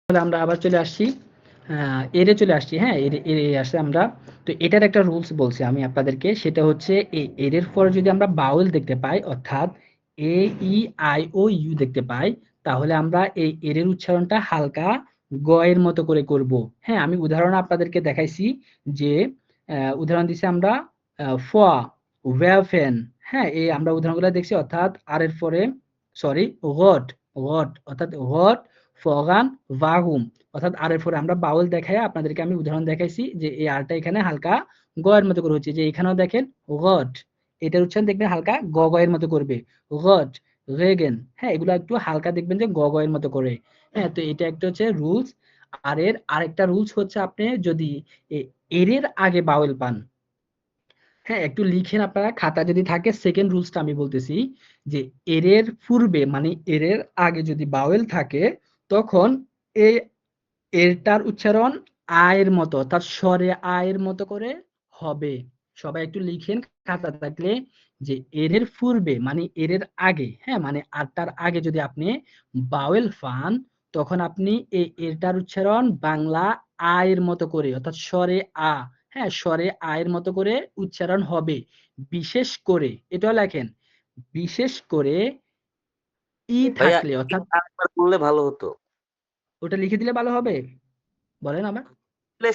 আমরা আবার চলে আসছি এরে চলে আসছি, হ্যাঁ এরে এরে আসছে আমরা। তো এটার একটা রুলস বলছি আমি আপনাদেরকে, সেটা হচ্ছে এই এর পরে যদি আমরা বাউল দেখতে পাই, অর্থাৎ এ ই আই ও ইউ দেখতে পাই, তাহলে আমরা এই এর উচ্চারণটা হালকা গ এর মতো করে করব। হ্যাঁ, আমি উদাহরণ আপনাদেরকে দেখাইছি যে উদাহরণ দিছি আমরা ফ, ওয়াফেন। হ্যাঁ, এই আমরা উদাহরণগুলো দেখছি, অর্থাৎ আর এর পরে সরি গট, গট অর্থাৎ গট ফগান ভাগুম, অর্থাৎ আর এর পরে আমরা বাউল দেখাই আপনাদেরকে আমি উদাহরণ দেখাইছি যে এই আরটা এখানে হালকা গ এর মতো করে হচ্ছে, যে এখানেও দেখেন গট, এটার উচ্চারণ দেখবেন হালকা গ গ এর মতো করবে, গট রেগেন। হ্যাঁ, এগুলো একটু হালকা দেখবেন যে গ গ এর মতো করে। হ্যাঁ, তো এটা একটা হচ্ছে রুলস। আর এর আরেকটা রুলস হচ্ছে আপনি যদি এর আগে বাউল পান, হ্যাঁ একটু লিখেন আপনারা, খাতা যদি থাকে। সেকেন্ড রুলসটা আমি বলতেছি যে এর পূর্বে মানে এর আগে যদি বাউল থাকে, তখন এই এরটার উচ্চারণ আয়ের মতো, অর্থাৎ স্বরে আয়ের মতো করে হবে। সবাই একটু লিখেন খাতা থাকলে, যে এর পূর্বে মানে এর আগে, হ্যাঁ মানে আরটার আগে যদি আপনি বাউল পান, তখন আপনি এই এরটার উচ্চারণ বাংলা আয়ের মতো করে, অর্থাৎ স্বরে আ, হ্যাঁ স্বরে আয়ের মতো করে উচ্চারণ হবে। বিশেষ করে এটাও লেখেন, বিশেষ করে ই ভাইয়া থাকলে, অর্থাৎ আরেকবার বললে ভালো হতো। ওটা লিখে দিলে ভালো হবে, বলেন আবার।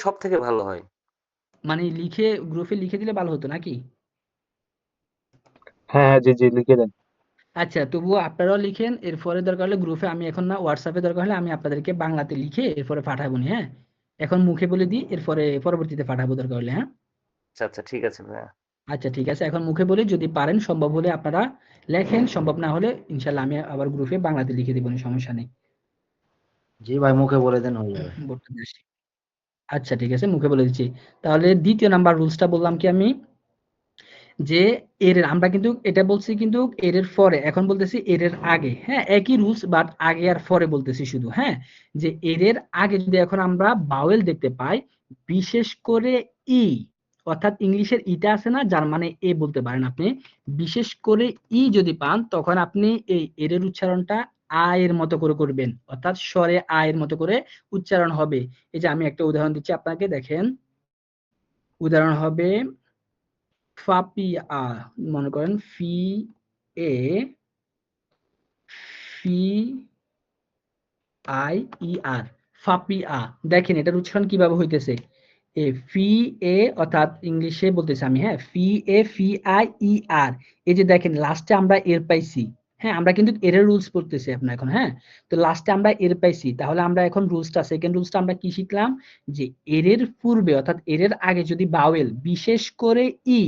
সব থেকে ভালো হয়। মানে লিখে গ্রুপে লিখে দিলে ভালো হতো নাকি? হ্যাঁ হ্যাঁ, জি জি, লিখে দেন। আচ্ছা, তবুও আপনারাও লিখেন, এরপরে দরকার হলে গ্রুপে, আমি এখন না হোয়াটসঅ্যাপে দরকার হলে আমি আপনাদেরকে বাংলাতে লিখে এরপরে পাঠাবো নি, হ্যাঁ? এখন মুখে বলে দিই, এরপরে পরবর্তীতে পাঠাবো দরকার হলে, হ্যাঁ? আচ্ছা আচ্ছা, ঠিক আছে ভাইয়া। আচ্ছা ঠিক আছে, এখন মুখে বলি, যদি পারেন সম্ভব হলে আপনারা লেখেন, সম্ভব না হলে ইনশাআল্লাহ আমি আবার গ্রুপে বাংলাতে লিখে দিব, সমস্যা নেই। জি ভাই, মুখে বলে দেন, হয়ে যাবে। বোর্ডটা দিয়ে আসি। আচ্ছা ঠিক আছে, মুখে বলে দিচ্ছি। তাহলে দ্বিতীয় নাম্বার রুলসটা বললাম কি আমি, যে আমরা কিন্তু এটা বলছি কিন্তু এর পরে, এখন বলতেছি এর আগে, হ্যাঁ একই রুলস, বাট আগে আর পরে বলতেছি শুধু, হ্যাঁ যে এর আগে যদি এখন আমরা বাউল দেখতে পাই, বিশেষ করে ই, অর্থাৎ ইংলিশের ইটা আছে না, যার মানে এ বলতে পারেন আপনি, বিশেষ করে ই যদি পান, তখন আপনি এই এর উচ্চারণটা আয়ের মতো করে করবেন, অর্থাৎ স্বরে আয়ের মতো করে উচ্চারণ হবে। এই যে আমি একটা উদাহরণ দিচ্ছি আপনাকে, দেখেন উদাহরণ হবে ফাপিয়া, মনে করেন ফি এ ফি আই ই আর, ফাপিয়া। দেখেন এটার উচ্চারণ কিভাবে হইতেছে, এ ফি এ, অর্থাৎ ইংলিশে বলতেছি আমি, হ্যাঁ ফি এ ফি আই ই আর। এই যে দেখেন লাস্টে আমরা এর পাইছি, হ্যাঁ আমরা কিন্তু এর রুলস পড়তেছি আপনার এখন, হ্যাঁ তো লাস্টে আমরা এর পাইছি, তাহলে আমরা এখন রুলসটা, সেকেন্ড রুলসটা আমরা কি শিখলাম, যে এর পূর্বে অর্থাৎ এর আগে যদি বাওয়েল, বিশেষ করে ই,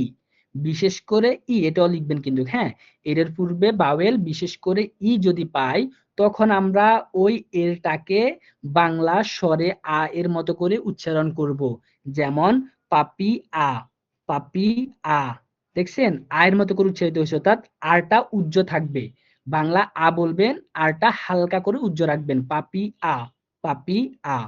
বিশেষ করে ই এটাও লিখবেন কিন্তু, হ্যাঁ এর পূর্বে বাওয়েল বিশেষ করে ই যদি পাই, তখন আমরা ওই এরটাকে বাংলা স্বরে আ এর মতো করে উচ্চারণ করব। যেমন পাপি আ, পাপি আ, দেখছেন আয়ের মতো করে উচ্চারিত হয়েছে, অর্থাৎ আরটা উজ্জ থাকবে। বাংলা আ বলবেন, আরটা হালকা করে উজ্জ রাখবেন, পাপি আ, পাপি আ।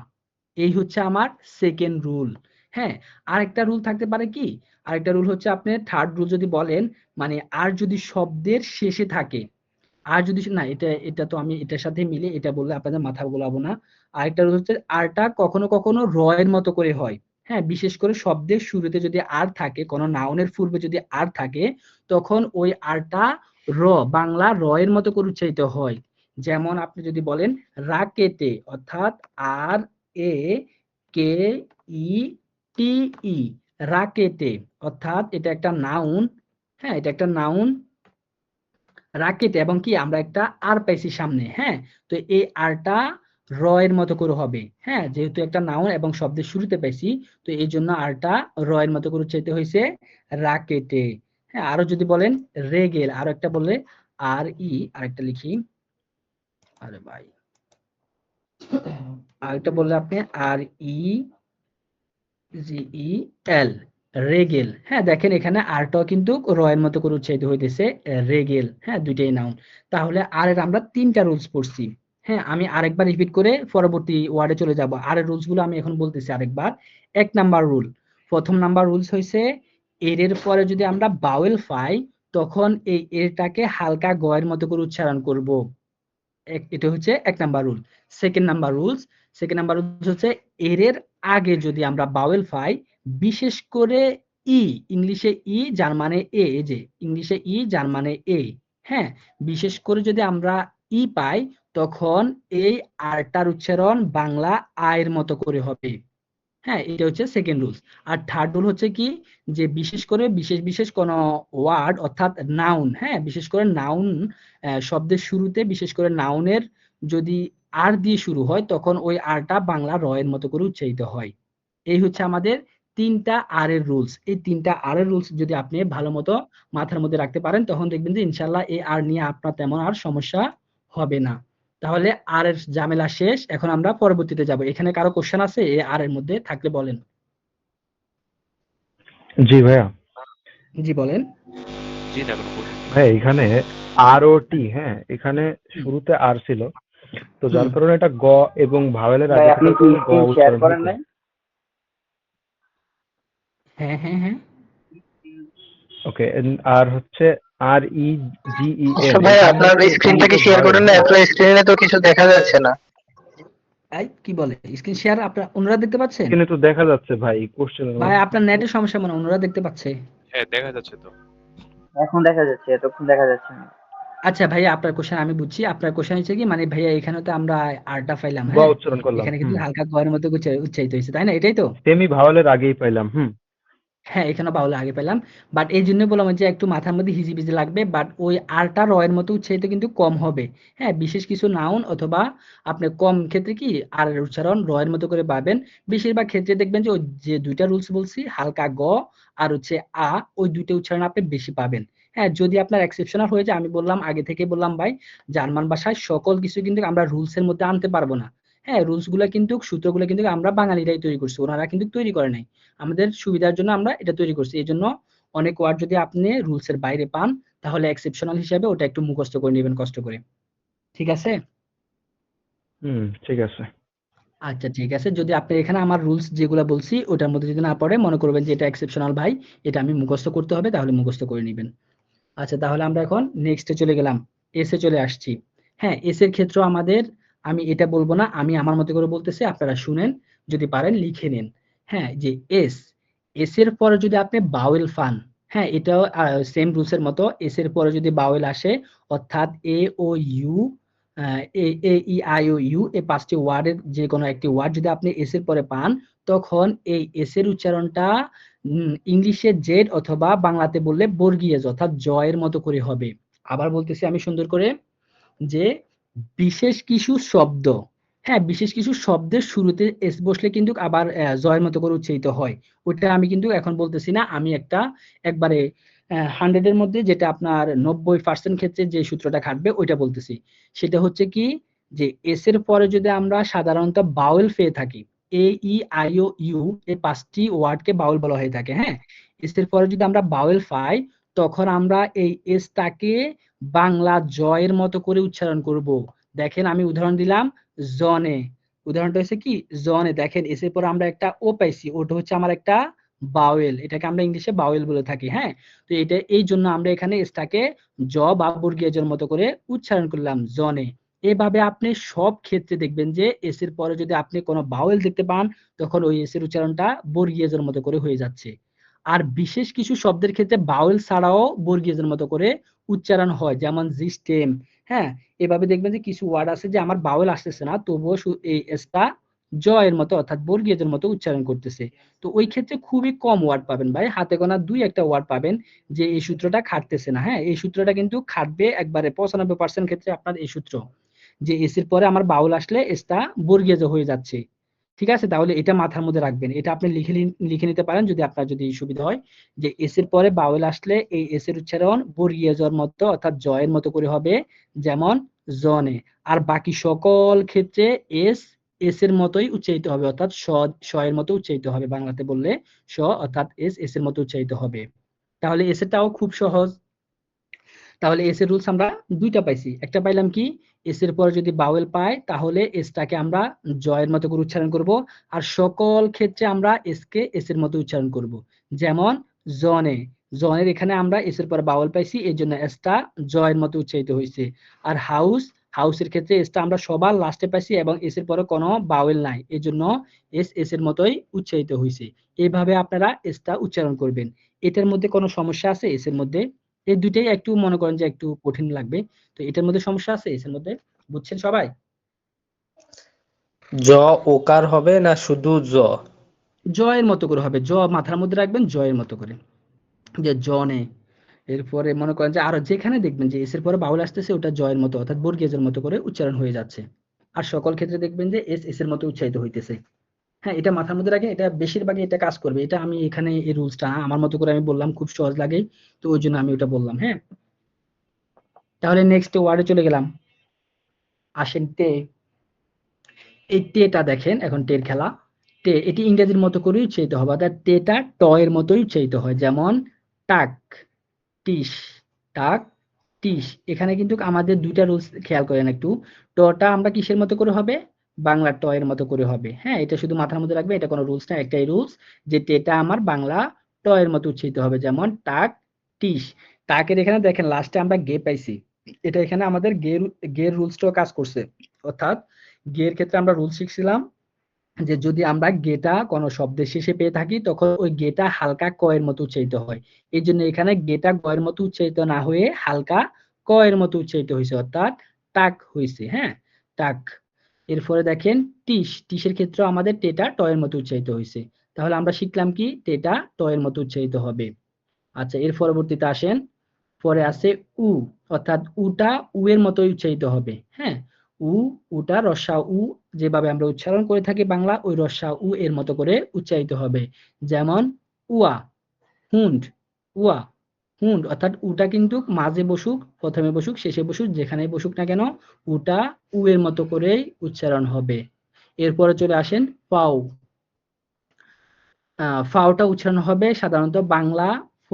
এই হচ্ছে আমার সেকেন্ড রুল। হ্যাঁ, আরেকটা রুল থাকতে পারে কি, আরেকটা রুল হচ্ছে আপনি থার্ড রুল যদি বলেন, মানে আর যদি শব্দের শেষে থাকে, আর যদি না, এটা এটা তো আমি এটার সাথে মিলে এটা বললে আপনাদের মাথা গোলাবো না। আরেকটা হচ্ছে আরটা কখনো কখনো র এর মতো করে হয়, হ্যাঁ বিশেষ করে শব্দের শুরুতে যদি আর থাকে, কোনো নাউনের পূর্বে যদি আর থাকে, তখন ওই আরটা র, বাংলা র এর মতো করে উচ্চারিত হয়। যেমন আপনি যদি বলেন রাকেতে, অর্থাৎ আর এ কে ই টি ই, রাকেতে, অর্থাৎ এটা একটা নাউন, হ্যাঁ এটা একটা নাউন, রাকেতে, এবং কি আমরা একটা আর পাইছি সামনে, হ্যাঁ তো এই আরটা র এর মতো করে হবে, হ্যাঁ যেহেতু একটা নাউন এবং শব্দের শুরুতে পাইছি, তো এই জন্য আরটা র এর মতো করে উচ্চারিত হয়েছে, রাকেটে। হ্যাঁ, আরো যদি বলেন রেগেল, আরো একটা বললে আর ই, আরেকটা লিখি, আরে ভাই আরেকটা বললে আপনি আর ই জি ই এল, রেগেল। হ্যাঁ দেখেন এখানে আরটাও কিন্তু র এর মতো করে উচ্চারিত হইতেছে, রেগেল, হ্যাঁ দুইটাই নাউন। তাহলে আর এর আমরা তিনটা রুলস পড়ছি। হ্যাঁ, আমি আরেকবার রিপিট করে পরবর্তী ওয়ার্ডে চলে যাব, আর এর রুলস গুলো আমি এখন বলতেছি আরেকবার। এক নাম্বার রুল, প্রথম নাম্বার রুলস হইছে এর পরে যদি আমরা বাউল পাই, তখন এই এরটাকে হালকা গ এর মতো করে উচ্চারণ করব। এটা হচ্ছে এক number rule. Second number rules, second number rules হচ্ছে এর আগে যদি আমরা বাওয়েল পাই, বিশেষ করে ই, ইংলিশে ই যার মানে এ, এই যে ইংলিশে ই যার মানে এ, হ্যাঁ, বিশেষ করে যদি আমরা ই পাই, তখন এই আরটার উচ্চারণ বাংলা আয়ের মতো করে হবে। হ্যাঁ, এটা হচ্ছে সেকেন্ড রুলস। আর থার্ড রুল হচ্ছে কি, যে বিশেষ করে বিশেষ কোনো ওয়ার্ড অর্থাৎ নাউন, হ্যাঁ, বিশেষ করে নাউন শব্দের শুরুতে বিশেষ করে নাউনের যদি আর দিয়ে শুরু হয়, তখন ওই আরটা বাংলা র এর মতো করে উচ্চারিত হয়। এই হচ্ছে আমাদের তিনটা আর এর রুলস। এই তিনটা আর এর রুলস যদি আপনি ভালো মতো মাথার মধ্যে রাখতে পারেন, তখন দেখবেন যে ইনশাল্লাহ এই আর নিয়ে আপনার তেমন আর সমস্যা হবে না। তাহলে আর এর ঝামেলা শেষ। এখন আমরা পরবর্তীতে যাব। এখানে কারো কোশ্চেন আছে এই আর এর মধ্যে থাকলে বলেন। জি ভাইয়া। জি বলেন। জি না কোনো প্রশ্ন নেই। ভাই এখানে আর ও টি, হ্যাঁ, এখানে শুরুতে আর ছিল, তো যার হুম। কারণে এটা গ এবং ভাওয়েলের ভাই আগে আপনি থেকে কি গ স্ক্রিন শেয়ার উচ্চারণ করেন হতো। নাই? হ্যাঁ হ্যাঁ হ্যাঁ। ওকে, আর হচ্ছে আর ই জি ই আচ্ছা এন, ভাই, এখানে আপনার হচ্ছে স্ক্রিনটা কি মূলত শেয়ার ভাওয়েল, করেন না? হ্যাঁ। আপনার স্ক্রিনে তো কিছু দেখা যাচ্ছে না। এই কি বলে স্ক্রিন শেয়ার আপনারা ওনারা দেখতে পাচ্ছেন? এখানে তো দেখা যাচ্ছে ভাই কোশ্চেনের ভাই মধ্যে। আপনার নেটের সমস্যা মনে হয়, ওনারা দেখতে পাচ্ছে। হ্যাঁ দেখা যাচ্ছে তো। এখন দেখা যাচ্ছে, এতক্ষণ দেখা যাচ্ছে না। আচ্ছা ভাইয়া, আপনার কোশ্চেন আমি বুঝছি। আপনার কোশ্চেন হচ্ছে কি, মানে ভাইয়া এখানে তো আমরা আরটা পাইলাম, গ হ্যাঁ, উচ্চারণ করলাম, এখানে কিন্তু হালকা গয়ের মতো উচ্চারিত হয়েছে, তাই না? এটাই তো? সেমি ভাওয়েলের আগেই পাইলাম। হ্যাঁ, এখানে বাউলা আগে পেলাম। বাট এই জন্য বললাম যে একটু মাথার মধ্যে হিজিবিজি লাগবে, বাট ওই আরটা র এর মতো উচ্চারিত কিন্তু কম হবে। হ্যাঁ, বিশেষ কিছু নাউন অথবা আপনি কম ক্ষেত্রে কি আর এর উচ্চারণ র এর মতো করে পাবেন। বেশিরভাগ ক্ষেত্রে দেখবেন যে ওই যে দুইটা রুলস বলছি, হালকা গ আর হচ্ছে আ, ওই দুইটা উচ্চারণ আপনি বেশি পাবেন। হ্যাঁ, যদি আপনার এক্সেপশনাল হয়ে যায়, আমি বললাম আগে থেকে বললাম ভাই, জার্মান ভাষায় সকল কিছু কিন্তু আমরা রুলস এর মধ্যে আনতে পারবো না। হ্যাঁ, রুলস গুলা কিন্তু সূত্রগুলো কিন্তু আমরা বাঙালিরাই তৈরি করছি, ওনারা কিন্তু তৈরি করে নাই। আমাদের সুবিধার জন্য আমরা এটা তৈরি করছি। এই জন্য অনেক ওয়ার্ড যদি আপনি রুলস এর বাইরে পান, তাহলে এক্সেপশনাল হিসেবে ওটা একটু মুখস্থ করে নেবেন কষ্ট করে। ঠিক আছে? ঠিক আছে। আচ্ছা ঠিক আছে। যদি আপনি এখানে আমার রুলস যেগুলা বলছি ওটার মধ্যে যদি না পড়ে, মনে করবেন যে এটা এক্সেপশনাল ভাই, এটা আমি মুখস্থ করতে হবে, তাহলে মুখস্থ করে নেবেন। আচ্ছা, তাহলে আমরা এখন নেক্সটে চলে গেলাম। এস এ চলে আসছি। হ্যাঁ, এস এর ক্ষেত্রে আমাদের, আমি এটা বলবো না, আমি আমার মতো করে বলতেছি, আপনারা শুনেন, যদি পারেন লিখে নেন। হ্যাঁ, যে এস, এস এর পরে যদি আপনি বাওয়েল পান, হ্যাঁ, এটাও সেম রুলস এর মতো। এস এর পরে যদি বাওয়েল আসে, অর্থাৎ A O U, A A E I O U, এই পাঁচটি ওয়ার্ডের যে কোনো একটি ওয়ার্ড যদি আপনি এস এর পরে পান, তখন এই এস এর উচ্চারণটা ইংলিশে জেড অথবা বাংলাতে বললে বর্গীয় জ, অর্থাৎ জয়ের মতো করে হবে। আবার বলতেছি আমি সুন্দর করে, যে বিশেষ কিছু শব্দ, হ্যাঁ, বিশেষ কিছু শব্দের শুরুতে এস বসলে কিন্তু আবার জয়ের মতো করে উচ্চারিত হয়। ওটা আমি কিন্তু এখন বলতেছি না, আমি একটা একবারে 100 এর মধ্যে যেটা আপনার 90% ক্ষেত্রে যে সূত্রটা খাটবে ওইটা বলতেছি। সেটা হচ্ছে কি, যে এস এর পরে যদি আমরা সাধারণত বাউল পেয়ে থাকি, এ ই আই ও ইউ, এই পাঁচটি ওয়ার্ডকে বাউল বলা হয়ে থাকে। হ্যাঁ, এস এর পরে যদি আমরা বাউল পাই, তখন আমরা এই এসটাকে বাংলা জয়ের মতো করে উচ্চারণ করব। দেখেন আমি উদাহরণ দিলাম, জনে, উদাহরণটা হচ্ছে কি, জনে, দেখেন এস এর পর আমরা একটা ও পাইছি, ওটা হচ্ছে আমার একটা বাওয়েল, এটাকে আমরা ইংলিশে বাওয়েল বলে থাকি। হ্যাঁ, তো এটা এই জন্য আমরা এখানে এসটাকে জ বা বর্গীয় জের মতো করে উচ্চারণ করলাম, জনে। এভাবে আপনি সব ক্ষেত্রে দেখবেন যে এস এর পরে যদি আপনি কোনো বাওয়েল দেখতে পান, তখন ওই এস এর উচ্চারণটা বর্গীয় জের মতো করে হয়ে যাচ্ছে। আর বিশেষ কিছু শব্দের ক্ষেত্রে বাউল ছাড়াও বর্গীয় জের মতো করে উচ্চারণ হয়, যেমন সিস্টেম। হ্যাঁ, এভাবে দেখবেন যে কিছু ওয়ার্ড আছে যে আমার বাউল আসতেছে না, তবুও এই এসটা জ এর মতো অর্থাৎ বর্গীয়দের মতো উচ্চারণ করতেছে। তো ওই ক্ষেত্রে খুবই কম ওয়ার্ড পাবেন ভাই, হাতে গোনা দুই একটা ওয়ার্ড পাবেন যে এই সূত্রটা খাটতেছে না। হ্যাঁ, এই সূত্রটা কিন্তু খাটবে একবারে 95% ক্ষেত্রে আপনার এই সূত্র, যে এস এর পরে আমার বাউল আসলে এসটা বর্গীয় জ হয়ে যাচ্ছে। ঠিক আছে, তাহলে এটা মাথার মধ্যে রাখবেন, এটা আপনি লিখে নিতে পারেন যদি আপনার যদি সুবিধা হয়, যে এস এর পরে বাউল আসলে এই এস এর উচ্চারণ বর্গীয় জর মতো অর্থাৎ জয়ের মতো করে হবে, যেমন জনে। আর বাকি সকল ক্ষেত্রে এস এস এর মতোই উচ্চারিত হবে, অর্থাৎ স এর মতো উচ্চারিত হবে, বাংলাতে বললে স, অর্থাৎ এস এস এর মতো উচ্চারিত হবে। তাহলে এস এরটাও খুব সহজ। তাহলে এস এর রুলস আমরা দুইটা পাইছি। একটা পাইলাম কি, এস এর পরে যদি বাওয়েল পাই, তাহলে এসটাকে আমরা জয়ের মতো করে উচ্চারণ করব। আর সকল ক্ষেত্রে আমরা এস কে এস এর মতো উচ্চারণ করব, যেমন জনে, জনের এখানে আমরা এস এর পরে বাওয়েল পাইছি, এই জন্য এসটা জয়ের মতো উচ্চারিত হয়েছে। আর হাউস, হাউসের ক্ষেত্রে এসটা আমরা সবার লাস্টে পাইছি এবং এস এর পরে কোনো বাওয়েল নাই, এই জন্য এস এর মতোই উচ্চারিত হয়েছে। এইভাবে আপনারা এসটা উচ্চারণ করবেন। এটার মধ্যে কোনো সমস্যা আছে এস এর মধ্যে? এই দুইটাই একটু মনে করেন যে একটু কঠিন লাগবে, তো এটার মধ্যে সমস্যা আছে এস এর মধ্যে? বুঝছেন সবাই? জ ওকার হবে না শুধু জ? জয়ের মতো করে হবে, জ মাথার মধ্যে রাখবেন জয়ের মতো করে, যে জনে। এরপরে মনে করেন যে আরো যেখানে দেখবেন যে এস এর পরে বাউল আসতেছে ওটা জয়ের মতো অর্থাৎ বর্গীয়জের মতো করে উচ্চারণ হয়ে যাচ্ছে। আর সকল ক্ষেত্রে দেখবেন যে এস এস এর মতো উচ্চারিত হইতেছে। হ্যাঁ, এটা মাথার মধ্যে রাখেন, এটা বেশিরভাগই এটা কাজ করবে। এটা আমি এখানে এই রুলসটা আমার মতো করে আমি বললাম, খুব সহজ লাগে, তো ওই জন্য আমি ওটা বললাম। হ্যাঁ, তাহলে নেক্সট ওয়ার্ডে চলে গেলাম। আসেন টে। এই টেটা দেখেন, এখন টের খেলা। টে এটি ইংরেজির মতো করে উচ্চারিত হবে, অর্থাৎ টেটা ট এর মতোই উচ্চারিত হয়, যেমন টাক, টিস, টাক, টিস। এখানে কিন্তু আমাদের দুইটা রুলস খেয়াল করেন একটু। টটা আমরা কিসের মতো করে হবে? বাংলা ট এর মতো করে হবে। হ্যাঁ, এটা শুধু মাথার মধ্যে রাখবে, এটা কোনো রুলস না, একটাই রুলস যে টেটা আমার বাংলা ট এর মতো উচ্চারিত হবে, যেমন টাক, টিস। টাকের এখানে দেখেন লাস্টে আমরা গে পাইছি, এটা এখানে আমাদের গের রুলসটাও কাজ করছে। অর্থাৎ গের ক্ষেত্রে আমরা রুল শিখছিলাম যে যদি আমরা গেটা কোনো শব্দের শেষে পেয়ে থাকি তখন ওই গেটা হালকা ক এর মতো উচ্চারিত হয়। এই জন্য এখানে গেটা গ এর মতো উচ্চারিত না হয়ে হালকা ক এর মতো উচ্চারিত হয়েছে, অর্থাৎ টাক হয়েছে। হ্যাঁ, টাক। এরপরে দেখেন টিস, টিসের ক্ষেত্রে আমাদের টেটা ট এর মতো উচ্চারিত হয়েছে। তাহলে আমরা শিখলাম কি টেটা ট এর মতো উচ্চারিত হবে। আচ্ছা, এর পরবর্তীতে আসেন, পরে আছে উ, অর্থাৎ উটা উ এর মতোই উচ্চারিত হবে। হ্যাঁ, উ, উটা রস্যা উ যেভাবে আমরা উচ্চারণ করে থাকি বাংলা, ওই রস্যা উ এর মতো করে উচ্চারিত হবে, যেমন উয়া, হুন্ড, উয়া, হুন্ড। অর্থাৎ উটা কিন্তু মাঝে বসুক, প্রথমে বসুক, শেষে বসুক, যেখানেই বসুক না কেন উটা উ এর মতো করেই উচ্চারণ হবে। এরপরে চলে আসেন পাউ। ফাওটা উচ্চারণ হবে সাধারণত বাংলা ফ,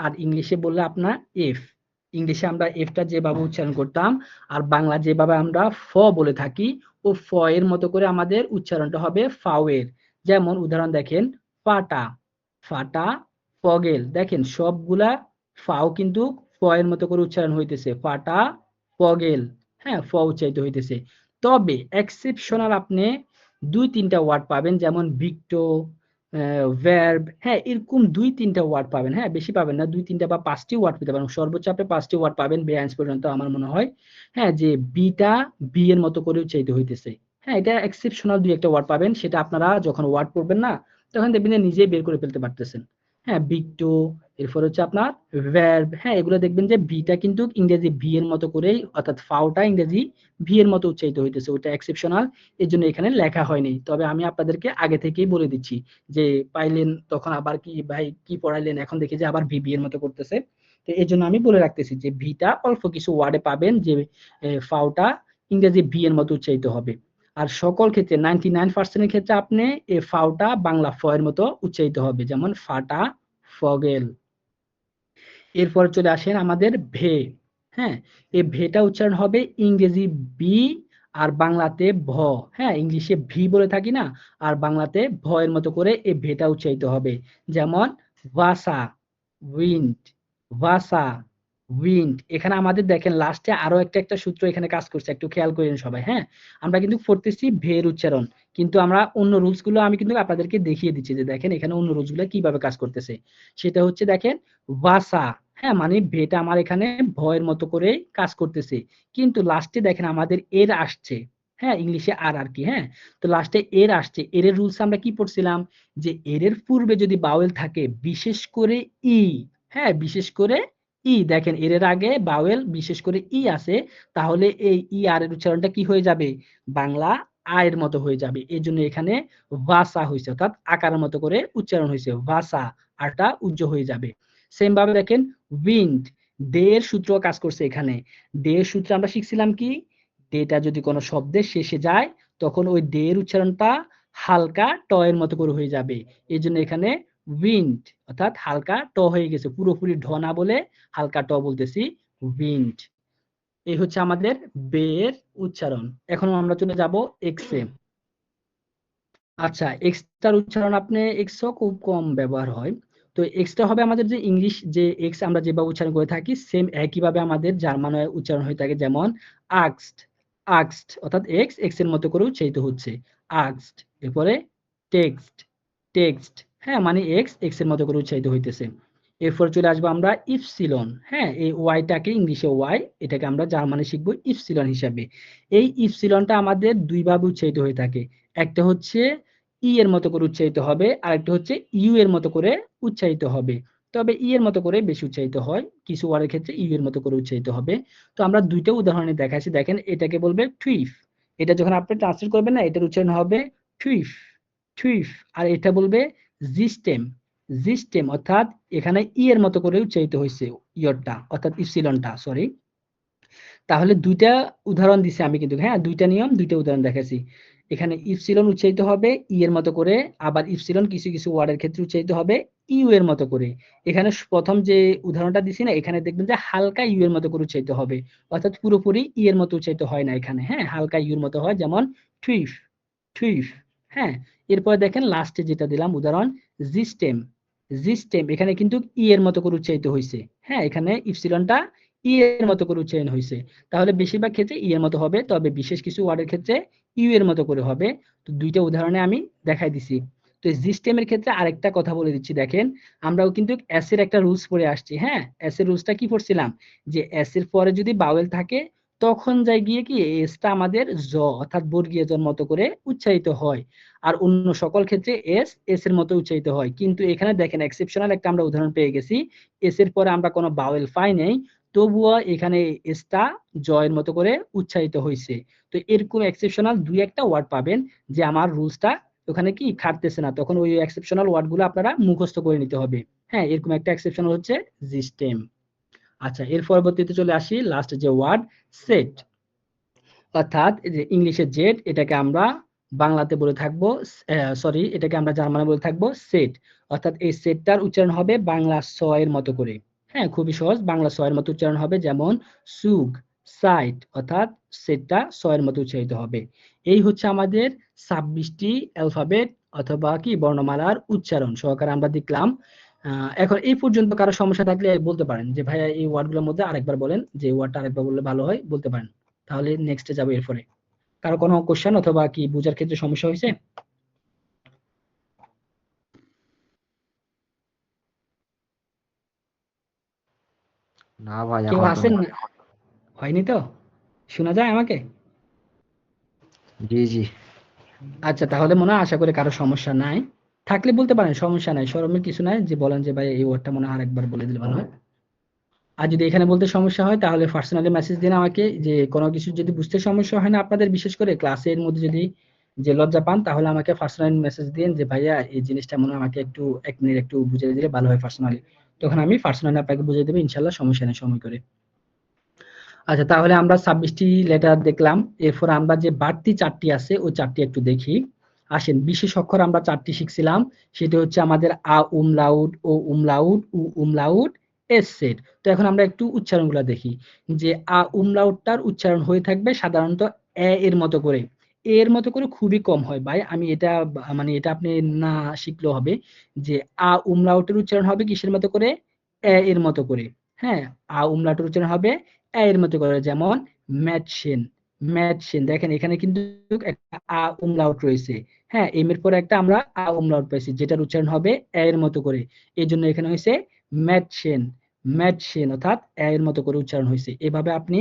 আর ইংলিশে বললে আপনার এফ। ইংলিশে আমরা এফটা যেভাবে উচ্চারণ করতাম আর বাংলা যেভাবে আমরা ফ বলে থাকি, ও ফ এর মতো করে আমাদের উচ্চারণটা হবে ফাওয়ের। যেমন উদাহরণ দেখেন, ফাটা, ফাটা, ফগেল। দেখেন সবগুলা ফাও কিন্তু ফ এর মতো করে উচ্চারণ হইতেছে, ফাটা, ফগেল। হ্যাঁ, ফ উচ্চারিত হইতেছে। তবে এক্সেপশনাল আপনি দুই তিনটা ওয়ার্ড পাবেন, যেমন ভিক্টো, ভার্ব। হ্যাঁ, এরকম দুই তিনটা ওয়ার্ড পাবেন। হ্যাঁ, বেশি পাবেন না, দুই তিনটা বা পাঁচটি ওয়ার্ড পেতে পারেন, সর্বোচ্চ আপনি পাঁচটি ওয়ার্ড পাবেন বেআইন্স পর্যন্ত আমার মনে হয়। হ্যাঁ, যে বিটা বি এর মতো করে উচ্চারিত হইতেছে। হ্যাঁ, এটা এক্সেপশনাল দুই একটা ওয়ার্ড পাবেন, সেটা আপনারা যখন ওয়ার্ড পড়বেন না তখন দেখবেন যে নিজেই বের করে ফেলতে পারতেছেন। হ্যাঁ, বিক্টো, এরপর হচ্ছে আপনার ভার্ব। হ্যাঁ, এগুলো দেখবেন যে বিটা কিন্তু ইংরেজি ভি এর মতো করেই, অর্থাৎ ফাওটা ইংরেজি ভি এর মতো উচ্চারিত হইতেছে, ওটা এক্সেপশনাল, এই জন্য এখানে লেখা হয়নি। তবে আমি আপনাদেরকে আগে থেকেই বলে দিচ্ছি যে পাইলেন তখন আবার কি ভাই কি পড়াইলেন, এখন দেখি যে আবার ভি এর মতো করতেছে। তো এই জন্য আমি বলে রাখতেছি যে ভিটা অল্প কিছু ওয়ার্ডে পাবেন যে ফাওটা ইংরেজি ভি এর মতো উচ্চারিত হবে। আর সকল ক্ষেত্রে 99% এর ক্ষেত্রে আপনি এই ফাওটা বাংলা ফ এর মতো উচ্চারিত হবে, যেমন ফাটা, ফগেল। এরপর চলে আসেন আমাদের ভে। হ্যাঁ, এই ভেটা উচ্চারণ হবে ইংরেজি বি আর বাংলাতে ভ। হ্যাঁ, ইংলিশে ভি বলে থাকি না, আর বাংলাতে ভ এর মতো করে এই ভেটা উচ্চারিত হবে, যেমন ভাষা, উইন্ড, ভাষা, উইন্ড। এখানে আমাদের দেখেন লাস্টে আরো একটা সূত্র এখানে কাজ করছে, একটু খেয়াল করেন সবাই। হ্যাঁ, আমরা কিন্তু পড়তেছি ভের উচ্চারণ, কিন্তু আমরা অন্য রুলস গুলো আমি কিন্তু আপনাদেরকে দেখিয়ে দিচ্ছি যে দেখেন এখানে অন্য রুলস গুলো কিভাবে কাজ করতেছে। সেটা হচ্ছে দেখেন ভাষা। হ্যাঁ, মানে ভেটা আমার এখানে ভয়ের মতো করে কাজ করতেছে, কিন্তু লাস্টে দেখেন আমাদের এর আসছে। হ্যাঁ, ইংলিশে আর আর কি। হ্যাঁ, তো লাস্টে এর আসছে, এর রুলস আমরা কি পড়ছিলাম যে এর পূর্বে যদি বাওয়েল থাকে, বিশেষ করে ই। হ্যাঁ, বিশেষ করে ই। দেখেন এর আগে বাওয়েল বিশেষ করে ই আছে, তাহলে এই ই আর এর উচ্চারণটা কি হয়ে যাবে? বাংলা আয়ের মতো হয়ে যাবে। এই জন্য এখানে ভাষা হয়েছে, অর্থাৎ আকারের মতো করে উচ্চারণ হয়েছে, ভাষা, আরটা উজ্জ হয়ে যাবে। সেম ভাবে দেখেন উইন্ড, ডে এর সূত্র কাজ করছে এখানে। ডে এর সূত্রে আমরা শিখছিলাম কি ডেটা যদি কোনো শব্দের শেষে যায় তখন ওই ডে এর উচ্চারণটা হালকা ট এর মতো করে হয়ে যাবে। এই জন্য এখানে উইন্ড অর্থাৎ হালকা ট হয়ে গেছে, পুরোপুরি ঢ না বলে হালকা ট বলতেছি, উইন্ড। এই হচ্ছে আমাদের বে এর উচ্চারণ। এখন আমরা চলে যাব এক্স এ। আচ্ছা, এক্সটার উচ্চারণ আপনি এক্সও খুব কম ব্যবহার হয়। তো এক্সটা হবে আমাদের যে ইংলিশ যে এক্স আমরা যেভাবে উচ্চারণ করে থাকি সেম একইভাবে আমাদের জার্মানে উচ্চারণ হয়ে থাকে, যেমন আক্সড, আক্সড অর্থাৎ এক্স এক্স এর মতো করে উচ্চারিত হচ্ছে আক্সড। এরপরে টেক্সট টেক্সট, হ্যাঁ মানে এক্স এক্স এর মতো করে উচ্চারিত হইতেছে। এরপর চলে আসবো আমরা ইপসিলন, হ্যাঁ এই ওয়াইটাকে ইংলিশে ওয়াই, এটাকে আমরা জার্মানে শিখবো ইপসিলন হিসাবে। এই ইপসিলনটা আমাদের দুই ভাবে উচ্চারিত হয়ে থাকে, একটা হচ্ছে ই এর মতো করে উচ্চারিত হবে, আর একটা হচ্ছে ইউ এর মতো করে উচ্চারিত হবে। তবে ই এর মতো করে বেশি উচ্চারিত হয়, কিছু ওয়ার্ডের ক্ষেত্রে ইউ এর মতো করে উচ্চারিত হবে। তো আমরা দুইটা উদাহরণে দেখাচ্ছি, দেখেন এটাকে বলবে টুইফ, এটা যখন আপনি ট্রান্সলেট করবেন না এটার উচ্চারণ হবে টুইফ টুইফ। আর এটা বলবে জিস্টেম জিস্টেম, অর্থাৎ এখানে ই এর মতো করে উচ্চারিত হয়েছে ইয়রটা অর্থাৎ ইপসিলনটা, সরি। তাহলে দুইটা উদাহরণ দিছি আমি কিন্তু, হ্যাঁ দুইটা নিয়ম দুইটা উদাহরণ দেখাচ্ছি। এখানে ইপসিলন উচ্চারিত হবে ই এর মতো করে, আবার ইপসিলন কিছু কিছু ওয়ার্ডের ক্ষেত্রে উচ্চারিত হবে ইউ এর মতো করে। এখানে প্রথম যে উদাহরণটা দিছি না, এখানে দেখবেন যে হালকা ইউ এর মতো করে উচ্চারিত হবে, অর্থাৎ পুরোপুরি ই এর মতো উচ্চারিত হয় না এখানে, হ্যাঁ হালকা ইউ এর মতো হয়, যেমন টুইফ টুইফ। হ্যাঁ, এরপর দেখেন লাস্টে যেটা দিলাম উদাহরণ জিস্টেম জিস্টেম, এখানে কিন্তু ই এর মতো করে উচ্চারিত হয়েছে, হ্যাঁ এখানে ইপসিলনটা ই এর মতো করে উচ্চারণ হয়েছে। তাহলে বেশিরভাগ ক্ষেত্রে ই এর মতো হবে, তবে বিশেষ কিছু ওয়ার্ডের ক্ষেত্রে ইউ এর মতো করে হবে। তো দুইটা উদাহরণে আমি দেখাই দিছি। তো সিস্টেমের ক্ষেত্রে আরেকটা কথা বলে দিচ্ছি, দেখেন আমরাও কিন্তু এস এর একটা রুলস পড়ে আসছি, হ্যাঁ এস এর রুলসটা কি পড়ছিলাম, যে এস এর পরে যদি বাওয়েল থাকে তখন যাই গিয়ে কি এসটা আমাদের জ অর্থাৎ বর্গীয় জর মতো করে উচ্চারিত হয়, আর অন্য সকল ক্ষেত্রে এস এস এর মতো উচ্চারিত হয়। কিন্তু এখানে দেখেন এক্সেপশনাল একটা আমরা উদাহরণ পেয়ে গেছি, এস এর পরে আমরা কোনো বাওয়েল পাই নাই, তবুও এখানে এসটা জয়ের মতো করে উচ্চারিত হয়েছে। তো এরকম এক্সেপশনাল দুই একটা ওয়ার্ড পাবেন যে আমার রুলসটা ওখানে কি খাটতেছে না, তখন ওই এক্সেপশনাল ওয়ার্ডগুলো আপনারা মুখস্থ করে নিতে হবে। হ্যাঁ এরকম একটা এক্সেপশনাল হচ্ছে সিস্টেম। আচ্ছা এর পরবর্তীতে চলে আসি লাস্ট যে ওয়ার্ড সেট, অর্থাৎ যে ইংলিশে জেড, এটাকে আমরা বাংলাতে বলে থাকবো, সরি এটাকে আমরা জার্মানে বলে থাকবো সেট, অর্থাৎ এই সেটটার উচ্চারণ হবে বাংলা স এর মতো করে, হ্যাঁ খুবই সহজ, বাংলা স এর মতো উচ্চারণ হবে, যেমন সুগ সাইট, অর্থাৎ সেটটা স এর মতো উচ্চারিত হবে। এই হচ্ছে আমাদের 26টি অ্যালফাবেট অথবা কি বর্ণমালার উচ্চারণ সহকারে আমরা দেখলাম। এখন এই পর্যন্ত কারো সমস্যা থাকলে বলতে পারেন যে ভাইয়া এই ওয়ার্ডগুলোর মধ্যে আরেকবার বলেন, যে ওয়ার্ডটা আরেকবার বললে ভালো হয় বলতে পারেন, তাহলে নেক্সটে যাবো এরপরে। কারো কোনো কোশ্চেন অথবা কি বোঝার ক্ষেত্রে সমস্যা হয়েছে? না ভাই কেউ এখন তো আছেন? না। হয়নি তো? শোনা যায় আমাকে? জি জি। আচ্ছা তাহলে মনে হয় আশা করি কারো সমস্যা নাই, থাকলে বলতে পারেন, সমস্যা নাই, শরমের কিছু নাই, যে বলেন যে ভাই এই ওয়ার্ডটা মনে হয় আরেকবার বলে দিলে ভালো হয়। আর যদি এখানে বলতে সমস্যা হয় তাহলে পার্সোনালি মেসেজ দিন আমাকে, যে কোনো কিছু যদি বুঝতে সমস্যা হয় না আপনাদের, বিশেষ করে ক্লাসের মধ্যে যদি যে লজ্জা পান, তাহলে আমাকে পার্সোনালি মেসেজ দিন যে ভাইয়া এই জিনিসটা মনে হয় আমাকে একটু 1 মিনিট একটু বুঝিয়ে দিলে ভালো হয় পার্সোনালি, তখন আমি পার্সোনালি আপনাকে বুঝিয়ে দেবো ইনশাল্লাহ, সমস্যা নেই সময় করে। আচ্ছা তাহলে আমরা 26টি লেটার দেখলাম, এরপর আমরা যে বাড়তি 4টি আছে ওই 4টি একটু দেখি। আসেন, বিশেষ অক্ষর আমরা 4টি শিখছিলাম, সেটা হচ্ছে আমাদের আ উমলাউট, ও উমলাউট, উ উমলাউট, এস সেট। তো এখন আমরা একটু উচ্চারণগুলো দেখি, যে আ উমলাউটটার উচ্চারণ হয়ে থাকবে সাধারণত এ এর মতো করে, এর মতো করে খুবই কম হয় ভাই, আমি এটা মানে এটা আপনি না শিখলেও হবে, যে আ উমলাউটের উচ্চারণ হবে কিসের মতো করে, এ এর মতো করে। হ্যাঁ, আ উমলাউটের উচ্চারণ হবে এর মতো করে, যেমন ম্যাটশেন ম্যাটশেন, দেখেন এখানে কিন্তু একটা আ উমলাউট রয়েছে, হ্যাঁ এম এর পরে একটা আমরা আ উমলাউট পাইছি যেটার উচ্চারণ হবে এর মতো করে, এই জন্য এখানে হয়েছে ম্যাটশেন ম্যাটশেন, অর্থাৎ এর মতো করে উচ্চারণ হয়েছে। এভাবে আপনি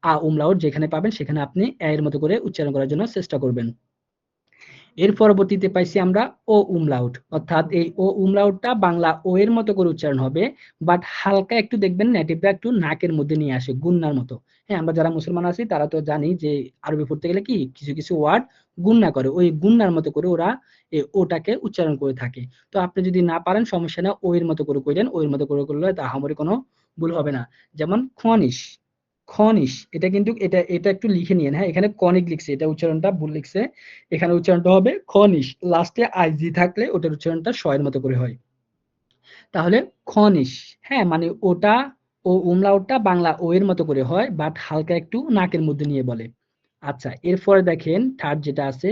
আ উমলাউট যেখানে পাবেন সেখানে আপনি এর মতো করে উচ্চারণ করার জন্য চেষ্টা করবেন। এর পরবর্তীতে পাইছি আমরা ও উমলাউট, অর্থাৎ এই ও উমলাউটটা বাংলা ও এর মতো করে উচ্চারণ হবে, বাট হালকা একটু দেখবেন নেটিভরা একটু নাকের মধ্যে নিয়ে আসে গুন্নার মতো। হ্যাঁ আমরা যারা মুসলমান আছি তারা তো জানি যে আরবি পড়তে গেলে কি কিছু কিছু ওয়ার্ড গুন্না করে, ওই গুন্নার মতো করে ওরা ওটাকে উচ্চারণ করে থাকে। তো আপনি যদি না পারেন সমস্যা না, ও এর মতো করে কইলেন, ও এর মতো করে করলে তা আমারই কোনো ভুল হবে না। যেমন খনিশ খনিশ, এটা কিন্তু এটা এটা একটু লিখে নিয়েন, হ্যাঁ এখানে কনিক লিখছে, এটা উচ্চারণটা ভুল লিখছে, এখানে উচ্চারণটা হবে খনিশ, লাস্টে আইজি থাকলে ওটার উচ্চারণটা শ এর মতো করে হয়। তাহলে খনিশ, হ্যাঁ মানে ওটা ও উমলাউটটা বাংলা ও এর মতো করে হয়, বাট হালকা একটু নাকের মধ্যে নিয়ে বলে। আচ্ছা এরপরে দেখেন থার্ড যেটা আছে,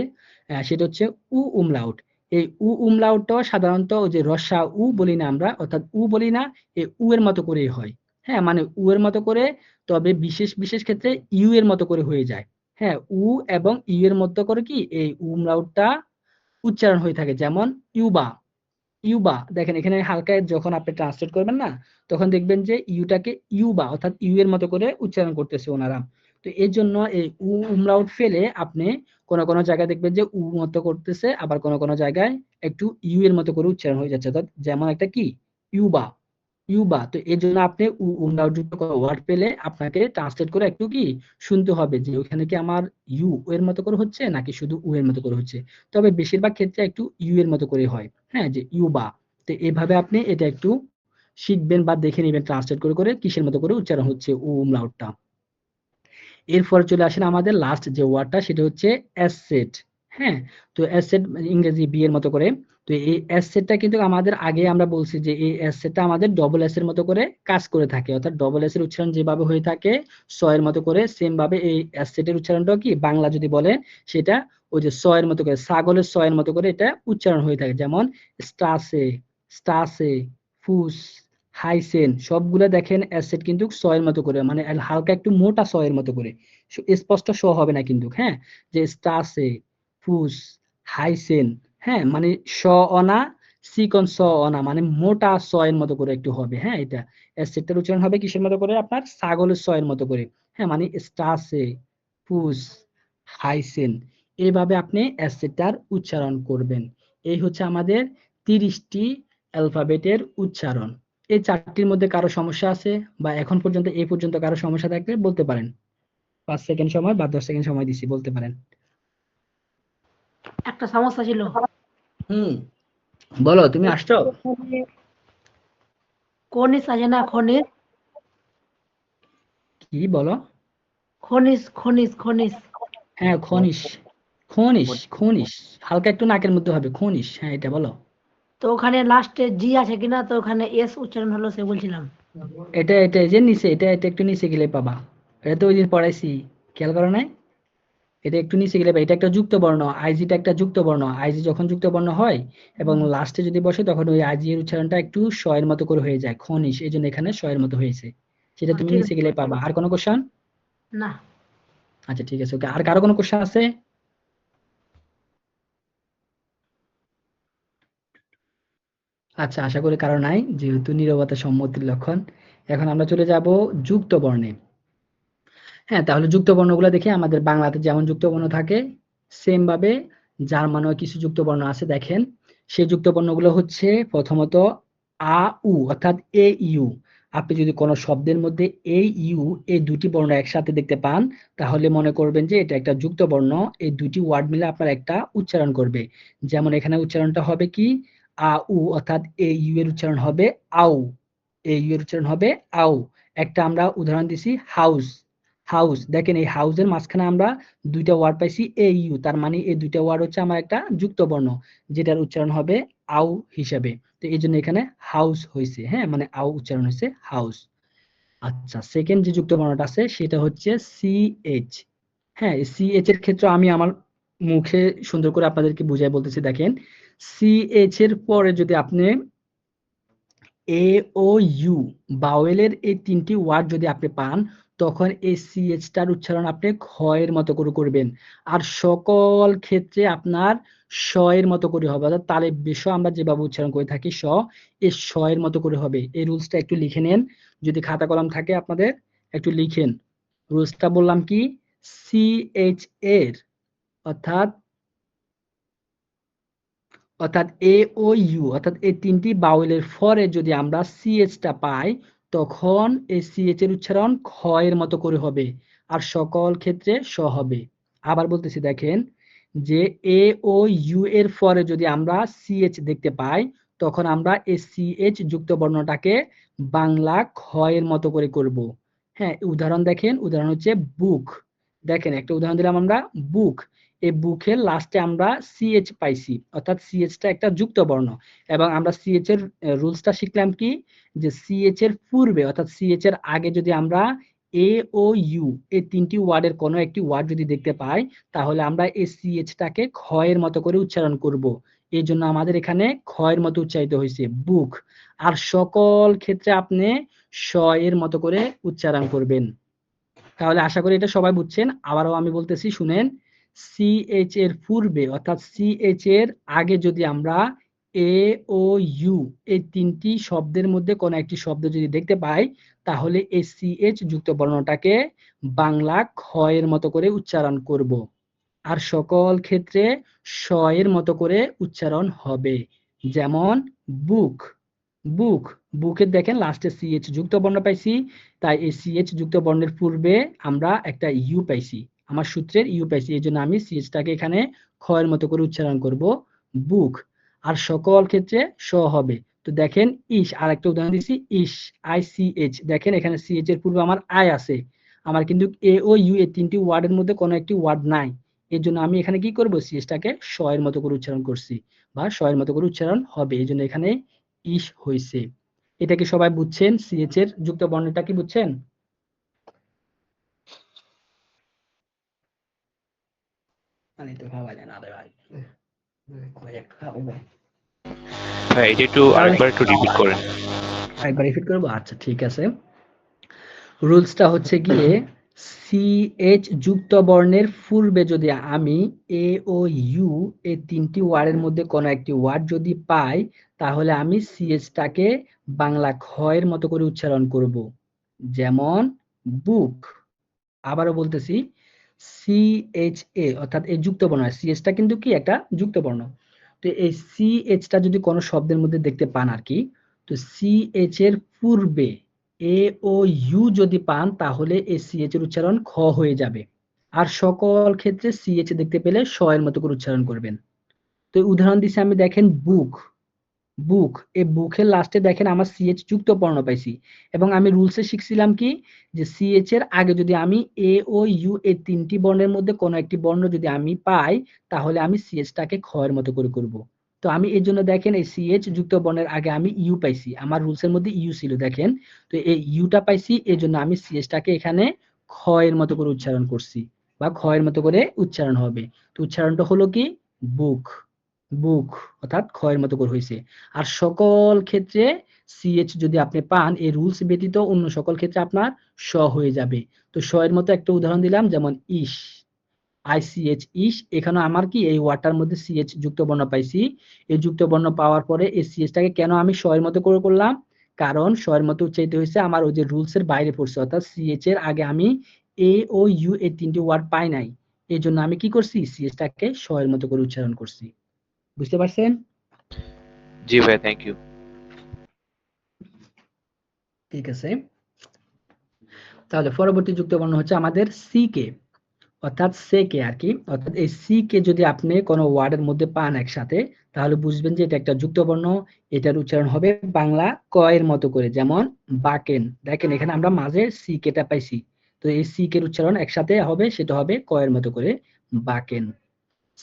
সেটা হচ্ছে উ উমলাউট। এই উ উমলাউটটা সাধারণত ওই যে রসা উ বলি না আমরা, অর্থাৎ উ বলি না, এই উ এর মতো করেই হয়, হ্যাঁ মানে উ এর মতো করে, তবে বিশেষ বিশেষ ক্ষেত্রে ইউ এর মতো করে হয়ে যায়। হ্যাঁ, উ এবং ইউ এর মতো করে কি এই উমলাউটটা উচ্চারণ হয়ে থাকে। যেমন ইউবা, ইউবা দেখেন এখানে হালকা যখন আপনি ট্রান্সলেট করবেন না, তখন দেখবেন যে ইউটাকে ইউবা অর্থাৎ ইউ এর মতো করে উচ্চারণ করতেছে ওনারা। তো এর জন্য এই উমলাউট ফেলে আপনি কোন কোন জায়গায় দেখবেন যে উ মতো করতেছে, আবার কোন কোন জায়গায় একটু ইউ এর মতো করে উচ্চারণ হয়ে যাচ্ছে। অর্থাৎ যেমন একটা কি ইউবা, ইউবা। তো এর জন্য আপনি উমলাউট যুক্ত ওয়ার্ড পেলে আপনাকে ট্রান্সলেট করে একটু কি শুনতে হবে যে ওখানে কি আমার ইউ এর মতো করে হচ্ছে নাকি শুধু উ এর মতো করে হচ্ছে। তবে বেশিরভাগ ক্ষেত্রে একটু ইউ এর মতো করে হয়, হ্যাঁ, যে ইউবা। তো এভাবে আপনি এটা একটু শিখবেন বা দেখে নেবেন ট্রান্সলেট করে করে কিসের মতো করে উচ্চারণ হচ্ছে উমলাউটটা। এরপর চলে আসেন আমাদের লাস্ট যে ওয়ার্ডটা, সেটা হচ্ছে অ্যাসেট। হ্যাঁ, তো অ্যাসেট ইংরেজি বি এর মতো করে। তো এই অ্যাসেটটা কিন্তু আমাদের আগে আমরা বলছি যে এই অ্যাসেটটা আমাদের ডবল এস এর মতো করে কাজ করে থাকে। অর্থাৎ ডবল এস এর উচ্চারণ যেভাবে হয়ে থাকে স এর মতো করে, সেম ভাবে এই অ্যাসেটের উচ্চারণটাও কি বাংলা যদি বলেন সেটা ওই যে স এর মতো করে, ছাগলের স এর মতো করে এটা উচ্চারণ হয়ে থাকে। যেমন স্টাসে, স্টাসে, ফুস, হাইসেন, সবগুলো দেখেন অ্যাসেট কিন্তু স এর মতো করে, মানে হালকা একটু মোটা স এর মতো করে, স্পষ্ট স হবে না কিন্তু। হ্যাঁ, যে স্টাসে, ফুস, হাইসেন, হ্যাঁ, মানে স অনা, সিকন স অনা, মানে মোটা স এর মতো করে একটু হবে। হ্যাঁ, এটা অ্যাসেটটার উচ্চারণ হবে কিসের মতো করে, আপনার ছাগলের স এর মতো করে। হ্যাঁ, মানে স্টাসে, ফুস, হাইসেন, এইভাবে আপনি অ্যাসেটটার উচ্চারণ করবেন। এই হচ্ছে আমাদের 30টি অ্যালফাবেটের উচ্চারণ। এই 4টির মধ্যে কারো সমস্যা আছে বা এখন পর্যন্ত এই পর্যন্ত কারো সমস্যা থাকলে বলতে পারেন। 5 সেকেন্ড সময় বা 10 সেকেন্ড সময় দিছি, বলতে পারেন। একটা সমস্যা ছিল। হুম, বলো, তুমি আসছো? খনিজ আছে না, খনিজ, কি বলো? খনিজ খনিজ খনিজ হ্যাঁ, খনিশ, খনিশ, খনিশ, হালকা একটু নাকের মধ্যে হবে খনিশ। হ্যাঁ, এটা বলো। তো ওখানে লাস্টে জি আছে কিনা, তো ওখানে এস উচ্চারণ হলো সে বলছিলাম। এটা এটা এই যে নিচে, এটা এটা একটু নিচে গেলে পাবা। এটা তো ওই দিন পড়াইছি, খেয়াল করো নাই? এটা একটু নিচে গেলে পাবা। এটা একটা যুক্ত বর্ণ, আইজিটা একটা যুক্ত বর্ণ। আইজি যখন যুক্ত বর্ণ হয় এবং লাস্টে যদি বসে তখন ওই আইজি এর উচ্চারণটা একটু স এর মতো করে হয়ে যায়, খনিশ। এই জন্য এখানে স এর মতো হয়েছে। সেটা তুমি ঠিক নিচে আছে। গেলে পাবা। আর কোনো কোশ্চেন? না। আচ্ছা, ঠিক আছে, ওকে। আর কারো কোনো কোশ্চেন আছে? আচ্ছা, আশা করি কারো নাই, যেহেতু নীরবতা সম্মতির লক্ষণ। এখন আমরা চলে যাব যুক্ত বর্ণে। হ্যাঁ, তাহলে যুক্ত বর্ণগুলো দেখি। আমাদের বাংলাতে যেমন যুক্ত বর্ণ থাকে সেম ভাবে জার্মানেও কিছু যুক্ত বর্ণ আছে। দেখেন, সেই যুক্ত বর্ণগুলো হচ্ছে প্রথমত আ উ অর্থাৎ এ ইউ। আপনি যদি কোনো শব্দের মধ্যে এ ইউ এই দুটি বর্ণ একসাথে দেখতে পান, তাহলে মনে করবেন যে এটা একটা যুক্ত বর্ণ। এই দুটি ওয়ার্ড মিলে আপনার একটা উচ্চারণ করবে। যেমন এখানে উচ্চারণটা হবে কি আ উ অর্থাৎ এ ইউ এর উচ্চারণ হবে আউ, এ ইউ এর উচ্চারণ হবে আউ। একটা আমরা উদাহরণ দিছি হাউস, হাউস। দেখেন এই হাউসের মাঝখানে আমরা দুইটা ওয়ার্ড পাইছি এ ইউ, তার মানে এই দুইটা ওয়ার্ড হচ্ছে আমার একটা যুক্ত বর্ণ, যেটার উচ্চারণ হবে আউ হিসাবে। তো এই জন্য এখানে হাউস হয়েছে। হ্যাঁ, মানে আউ উচ্চারণ হয়েছে হাউস। আচ্ছা, সেকেন্ড যে যুক্ত বর্ণটা আছে সেটা হচ্ছে সি এইচ। হ্যাঁ, সি এইচ এর ক্ষেত্রে আমি আমার মুখে সুন্দর করে আপনাদেরকে বুঝাই বলতেছি। দেখেন, সি এইচ এর পরে যদি আপনি এ ও ইউ বাওয়েলের এই 3টি ওয়ার্ড যদি আপনি পান, তখন এই সিএইচ টার উচ্চারণ আপনি খ এর মতো করে করবেন। আর সকল ক্ষেত্রে আপনার স এর মতো করে হবে। অর্থাৎ তালে বেশ আমরা যেভাবে উচ্চারণ করে থাকি স, এই স এর মতো করে হবে। এই রুলসটা একটু লিখে নেন, যদি খাতা কলম থাকে আপনাদের একটু লিখেন। রুলসটা বললাম কি, সিএইচ এর অর্থাৎ অর্থাৎ এ ও ইউ অর্থাৎ এই 3টি বাউলের পরে যদি আমরা সিএইচ টা পাই, তখন এই সিএইচ এর উচ্চারণ খ এর মতো করে হবে। আর সকল ক্ষেত্রে স হবে। আবার বলতেছি, দেখেন, যে এ ও ইউ এর পরে যদি আমরা সিএইচ দেখতে পাই, তখন আমরা এই সিএইচ যুক্ত বর্ণটাকে বাংলা খ এর মতো করে করব। হ্যাঁ, উদাহরণ দেখেন, উদাহরণ হচ্ছে বুক। দেখেন, একটা উদাহরণ দিলাম আমরা, বুক। এই বুকের লাস্টে আমরা সিএইচ পাইছি, অর্থাৎ সিএইচ টা একটা যুক্ত বর্ণ। এবং আমরা সিএইচ এর রুলসটা শিখলাম কি, যে সিএইচ এর পূর্বে অর্থাৎ সিএইচ এর আগে যদি আমরা এ ও ইউ এই 3টি ওয়ার্ডের কোনো একটি ওয়ার্ড যদি দেখতে পাই, তাহলে আমরা এই সিএইচ টাকে খ এর মতো করে উচ্চারণ করব। এই জন্য আমাদের এখানে খ এর মতো উচ্চারিত হয়েছে বুক। আর সকল ক্ষেত্রে আপনি স এর মতো করে উচ্চারণ করবেন। তাহলে আশা করি এটা সবাই বুঝছেন। আবারও আমি বলতেছি শুনেন, সিএইচ এর পূর্বে অর্থাৎ সিএইচ এর আগে যদি আমরা এ ও ইউ এই তিনটি শব্দের মধ্যে কোনো একটি শব্দ যদি দেখতে পাই, তাহলে এই সিএইচ যুক্ত বর্ণটাকে বাংলা খ এর মতো করে উচ্চারণ করব, আর সকল ক্ষেত্রে স এর মতো করে উচ্চারণ হবে। যেমন বুক, বুক, বুকের দেখেন লাস্টে সিএইচ যুক্ত বর্ণ পাইছি, তাই এই সিএইচ যুক্ত বর্ণের পূর্বে আমরা একটা ইউ পাইছি, আমার সূত্রের ইউ পাইছি, এই জন্য আমি সিএইচটাকে এখানে খ এর মতো করে উচ্চারণ করব, বুক। আর সকল ক্ষেত্রে স হবে। তো দেখেন ইস, আর একটা উদাহরণ দিচ্ছি, ইস, আই সি এইচ, দেখেন এখানে সিএইচ এর পূর্বে আমার আই আছে, আমার কিন্তু এ ও ইউ এই তিনটি ওয়ার্ডের মধ্যে কোনো একটি ওয়ার্ড নাই, এর জন্য আমি এখানে কি করব, সিএইচটাকে স এর মতো করে উচ্চারণ করছি, বা স এর মতো করে উচ্চারণ হবে, এই জন্য এখানে ইস হইছে। এটা কি সবাই বুঝছেন? সিএইচ এর যুক্ত বর্ণটা কি বুঝছেন? মানে তো ভাবা যায় না রে ভাই, ভাই একটু খাবো ভাই, ভাই এটা একটু আরেকবার একটু রিপিট করেন। একবার রিপিট করবো, আচ্ছা ঠিক আছে। রুলসটা হচ্ছে গিয়ে সিএইচ যুক্ত বর্ণের পূর্বে যদি আমি এ ও ইউ এই তিনটি ওয়ার্ডের মধ্যে কোনো একটি ওয়ার্ড যদি পাই, তাহলে আমি সিএইচটাকে বাংলা খ এর মতো করে উচ্চারণ করব। যেমন বুক। আবারও বলতেছি, সিএইচ এ অর্থাৎ এই যুক্ত বর্ণ, সিএইচটা কিন্তু কি একটা যুক্ত বর্ণ, তো এই সিএইচটা যদি কোনো শব্দের মধ্যে দেখতে পান আর কি, তো সিএইচ এর পূর্বে এ ও ইউ যদি পান, তাহলে এই সিএইচ এর উচ্চারণ খ হয়ে যাবে, আর সকল ক্ষেত্রে সিএইচ দেখতে পেলে স এর মতো করে উচ্চারণ করবেন। তো উদাহরণ দিচ্ছি আমি, দেখেন বুক, বুক, এই বুকের লাস্টে দেখেন আমার সিএইচ যুক্ত বর্ণ পাইছি, এবং আমি রুলসে শিখছিলাম কি, যে সিএইচ এর আগে যদি আমি এ ও ইউ এই তিনটি বর্ণের মধ্যে কোনো একটি বর্ণ যদি আমি পাই, তাহলে আমি সিএইচটাকে খ এর মতো করে করব। তো আমি এর জন্য দেখেন এই সিএইচ যুক্ত বর্ণের আগে আমি ইউ পাইছি, আমার রুলসের মধ্যে ইউ ছিল দেখেন, তো এই ইউটা পাইছি, এর জন্য আমি সিএইচটাকে এখানে খ এর মতো করে উচ্চারণ করছি, বা খ এর মতো করে উচ্চারণ হবে। তো উচ্চারণটা হলো কি, বুক, বুক, অর্থাৎ খ এর মতো করে হয়েছে। আর সকল ক্ষেত্রে সিএইচ যদি আপনি পান, এই রুলস ব্যতীত অন্য সকল ক্ষেত্রে আপনার স হয়ে যাবে। তো স এর মতো একটা উদাহরণ দিলাম, যেমন ইস, আইসিএইচ, ইস, এখানে আমার কি এই ওয়াটার মধ্যে সিএইচ যুক্ত বর্ণ পাইছি, এই যুক্ত বর্ণ পাওয়ার পরে এই সিএইচটাকে কেন আমি স এর মতো করে করলাম, কারণ স এর মতো উচ্চারিত হয়েছে আমার ওই যে রুলস এর বাইরে পড়ছে, অর্থাৎ সিএইচ এর আগে আমি এ ও ইউ এই তিনটি ওয়ার্ড পাই নাই, এই জন্য আমি কি করছি, সিএইচটাকে স এর মতো করে উচ্চারণ করছি। বুঝতে পারছেন? জি ভাই, থ্যাংক ইউ। ঠিক আছে, তাহলে পরবর্তী যুক্ত বর্ণ হচ্ছে আমাদের সি কে, অর্থাৎ সে কে আর কি, অর্থাৎ এই সি কে যদি আপনি কোনো ওয়ার্ডের মধ্যে পান একসাথে, তাহলে বুঝবেন যে এটা একটা যুক্ত বর্ণ, এটার উচ্চারণ হবে বাংলা ক এর মতো করে। যেমন বাকেন, দেখেন এখানে আমরা মাঝে সি কেটা পাইছি, তো এই সি কে উচ্চারণ একসাথে হবে, সেটা হবে ক এর মতো করে, বাকেন।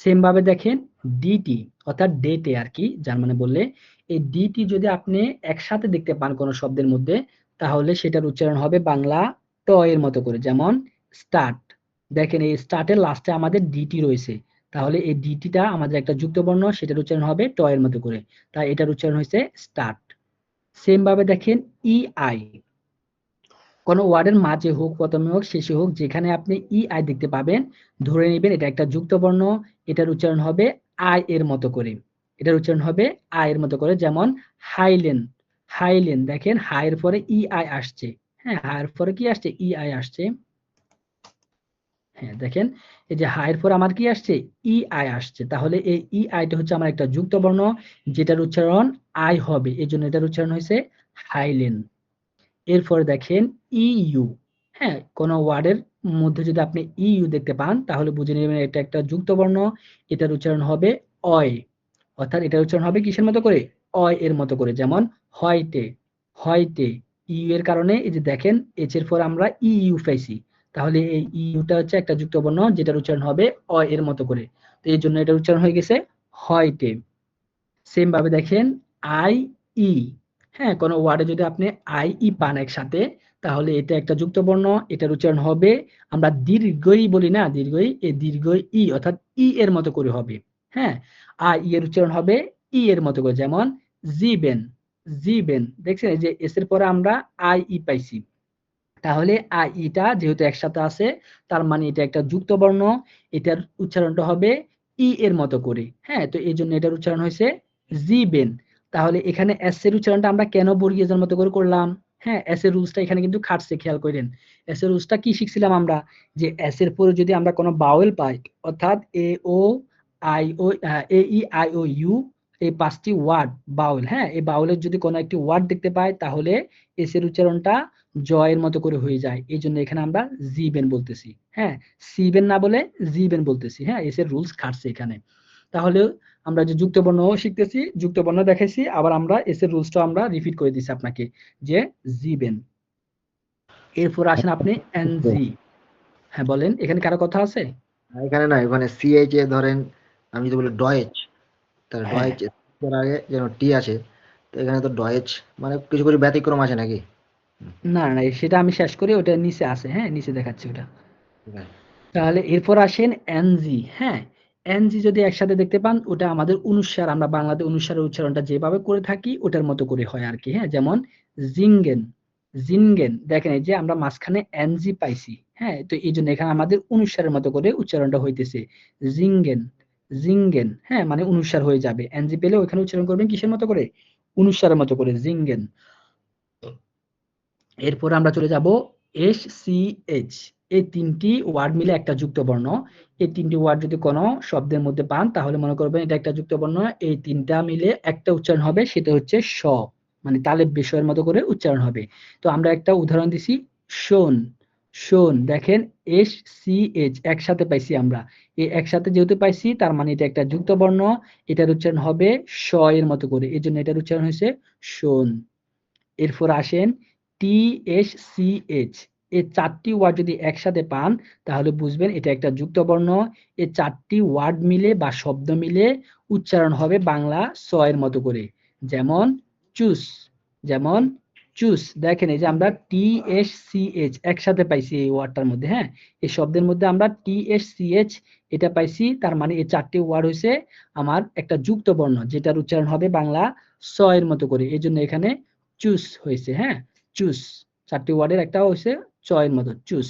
সেম ভাবে দেখেন ডিটি, অর্থাৎ ডেটে আর কি, যার মানে বললে এই ডিটি যদি আপনি একসাথে দেখতে পান কোনো শব্দের মধ্যে, তাহলে সেটার উচ্চারণ হবে বাংলা ট এর মতো করে। যেমন স্টার্ট, দেখেন এই স্টার্টের লাস্টে আমাদের ডিটি রয়েছে, তাহলে এই ডিটিটা আমাদের একটা যুক্ত বর্ণ, সেটার উচ্চারণ হবে ট এর মতো করে, তাই এটার উচ্চারণ হয়েছে স্টার্ট। সেম ভাবে দেখেন ইআই, কোনো ওয়ার্ডের মাঝে হোক, প্রথমে হোক, শেষে হোক, যেখানে আপনি ইআই দেখতে পাবেন, ধরে নেবেন এটা একটা যুক্ত বর্ণ, এটার উচ্চারণ হবে আই এর মতো করে, এটার উচ্চারণ হবে আই এর মতো করে। যেমন হাইলেন, হাইলেন, দেখেন হাইয়ের পরে ইআই আসছে, হ্যাঁ হাইয়ের পরে কি আসছে, ইআই আসছে, হ্যাঁ দেখেন এই যে হাইয়ের পর আমার কি আসছে, ইআই আসছে, তাহলে এই ইআইটা হচ্ছে আমার একটা যুক্ত বর্ণ, যেটার উচ্চারণ আই হবে, এই জন্য এটার উচ্চারণ হয়েছে হাইলেন। এরপরে দেখেন ইইউ, হ্যাঁ কোন ওয়ার্ডের মধ্যে যদি আপনি ইইউ দেখতে পান, তাহলে বুঝে নেবেন এটা একটা যুক্ত বর্ণ, এটার উচ্চারণ হবে অয়, অর্থাৎ এটার উচ্চারণ হবে কিসের মতো করে, অয় এর মতো করে। যেমন হয়টে, হয়টে, ইউ এর কারণে এই যে দেখেন এইচ এর পর আমরা ইইউ পাইছি, তাহলে এই ইউটা হচ্ছে একটা যুক্ত বর্ণ, যেটার উচ্চারণ হবে অয় এর মতো করে, তো এই জন্য এটার উচ্চারণ হয়ে গেছে হয়টে। সেম ভাবে দেখেন আই ই, হ্যাঁ কোন ওয়ার্ডে যদি আপনি আই ই পান একসাথে, তাহলে এটা একটা যুক্ত বর্ণ, এটার উচ্চারণ হবে, আমরা দীর্ঘই বলি না, দীর্ঘই, এই দীর্ঘ ই অর্থাৎ ই এর মতো করে হবে, হ্যাঁ আই ই এর উচ্চারণ হবে ই এর মতো করে। যেমন জিবেন, জিবেন, দেখছেন এই যে এস এর পরে আমরা আই ই পাইছি, তাহলে ইটা যেহেতু একসাথে আছে, তার মানে এটা একটা যুক্ত বর্ণ, এটার উচ্চারণটা হবে ই এর মতো করে। হ্যাঁ, তো এই জন্য এটার উচ্চারণ হয়েছে জিবেন। তাহলে এখানে এস এর উচ্চারণটা আমরা কেন বর্গীয়জের মতো করে করলাম? হ্যাঁ, এস এর রুলসটা এখানে কিন্তু খাটছে, খেয়াল করেন। এস এর রুলসটা কি শিখছিলাম আমরা, যে এস এর পরে যদি আমরা কোনো বাউল পাই, অর্থাৎ A O I O A E I O U, এই 5টি ওয়ার্ড বাউল, হ্যাঁ, এই বাউলের যদি কোনো একটি ওয়ার্ড দেখতে পাই, তাহলে এস এর উচ্চারণটা জয়ের মতো করে হয়ে যায়। এই জন্য এখানে আমরা জিবেন বলতেছি। হ্যাঁ, সিবেন না বলে জিবেন বলতেছি। হ্যাঁ, এস এর রুলস খাটছে এখানে। তাহলে আমরা যে যুক্ত বর্ণ শিখতেছি, যুক্ত বর্ণ দেখাইছি, আবার আমরা এস এর রুলসটা আমরা রিপিট করে দিছি আপনাকে, যে জিবেন। এরপর আসেন আপনি এনজি। হ্যাঁ বলেন, এখানে কারো কথা আছে? এখানে না, এখানে সিএইচ এ ধরেন আমি যদি বলি ডয়েচ, তাহলে হ্যাঁ। ডয়েচ এর আগে যেন টি আছে, তো এখানে তো ডয়েচ মানে কিছু কিছু ব্যতিক্রম আছে নাকি? না না, সেটা আমি শেষ করি, ওটা নিচে আছে। হ্যাঁ, নিচে দেখাচ্ছি ওটা। ঠিক আছে। তাহলে এরপর আসেন এনজি। হ্যাঁ, এনজি যদি একসাথে দেখতে পান, ওটা আমাদের অনুস্বার, আমরা বাংলাতে অনুস্বারের উচ্চারণটা যেভাবে করে থাকি ওটার মতো করে হয় আর কি। হ্যাঁ, যেমন জিঙ্গেন, জিনগেন, দেখেন এই যে আমরা মাঝখানে এনজি পাইছি। হ্যাঁ, তো এই জন্য এখানে আমাদের অনুস্বারের মতো করে উচ্চারণটা হইতেছে জিঙ্গেন, জিঙ্গেন। হ্যাঁ, মানে অনুস্বার হয়ে যাবে। এনজি পেলে ওইখানে উচ্চারণ করবেন কিসের মতো করে? অনুস্বারের মতো করে, জিঙ্গেন। এরপর আমরা চলে যাব এস সি এইচ। এই 3টি ওয়ার্ড মিলে একটা যুক্ত বর্ণ। এই 3টি ওয়ার্ড যদি কোনো শব্দের মধ্যে পান, তাহলে মনে করবেন এটা একটা যুক্ত বর্ণ। এই 3টা মিলে একটা উচ্চারণ হবে, সেটা হচ্ছে স, মানে তালেব বিষয়ের মতো করে উচ্চারণ হবে। তো আমরা একটা উদাহরণ দিছি, শোন, শোন। দেখেন এস সি এইচ একসাথে পাইছি আমরা। এই একসাথে যেহেতু পাইছি, তার মানে এটা একটা যুক্ত বর্ণ, এটার উচ্চারণ হবে স এর মতো করে, এই জন্য এটার উচ্চারণ হয়েছে শোন। এরপর আসেন TSCH। এই 4টি ওয়ার্ড যদি একসাথে পান, তাহলে বুঝবেন এটা একটা যুক্ত বর্ণ। এই 4টি ওয়ার্ড মিলে বা শব্দ মিলে উচ্চারণ হবে বাংলা স এর মতো করে। যেমন চুস, যেমন চুস। দেখেন এই যে আমরা TSCH একসাথে পাইছি এই ওয়ার্ডটার মধ্যে। হ্যাঁ, এই শব্দের মধ্যে আমরা TSCH এটা পাইছি, তার মানে এই 4টি ওয়ার্ড হয়েছে আমার একটা যুক্ত বর্ণ, যেটার উচ্চারণ হবে বাংলা স এর মতো করে। এই জন্য এখানে চুস হয়েছে। হ্যাঁ, চুস 4টি ওয়ার্ডের একটা হয়েছে চয়ের মতো, চুস।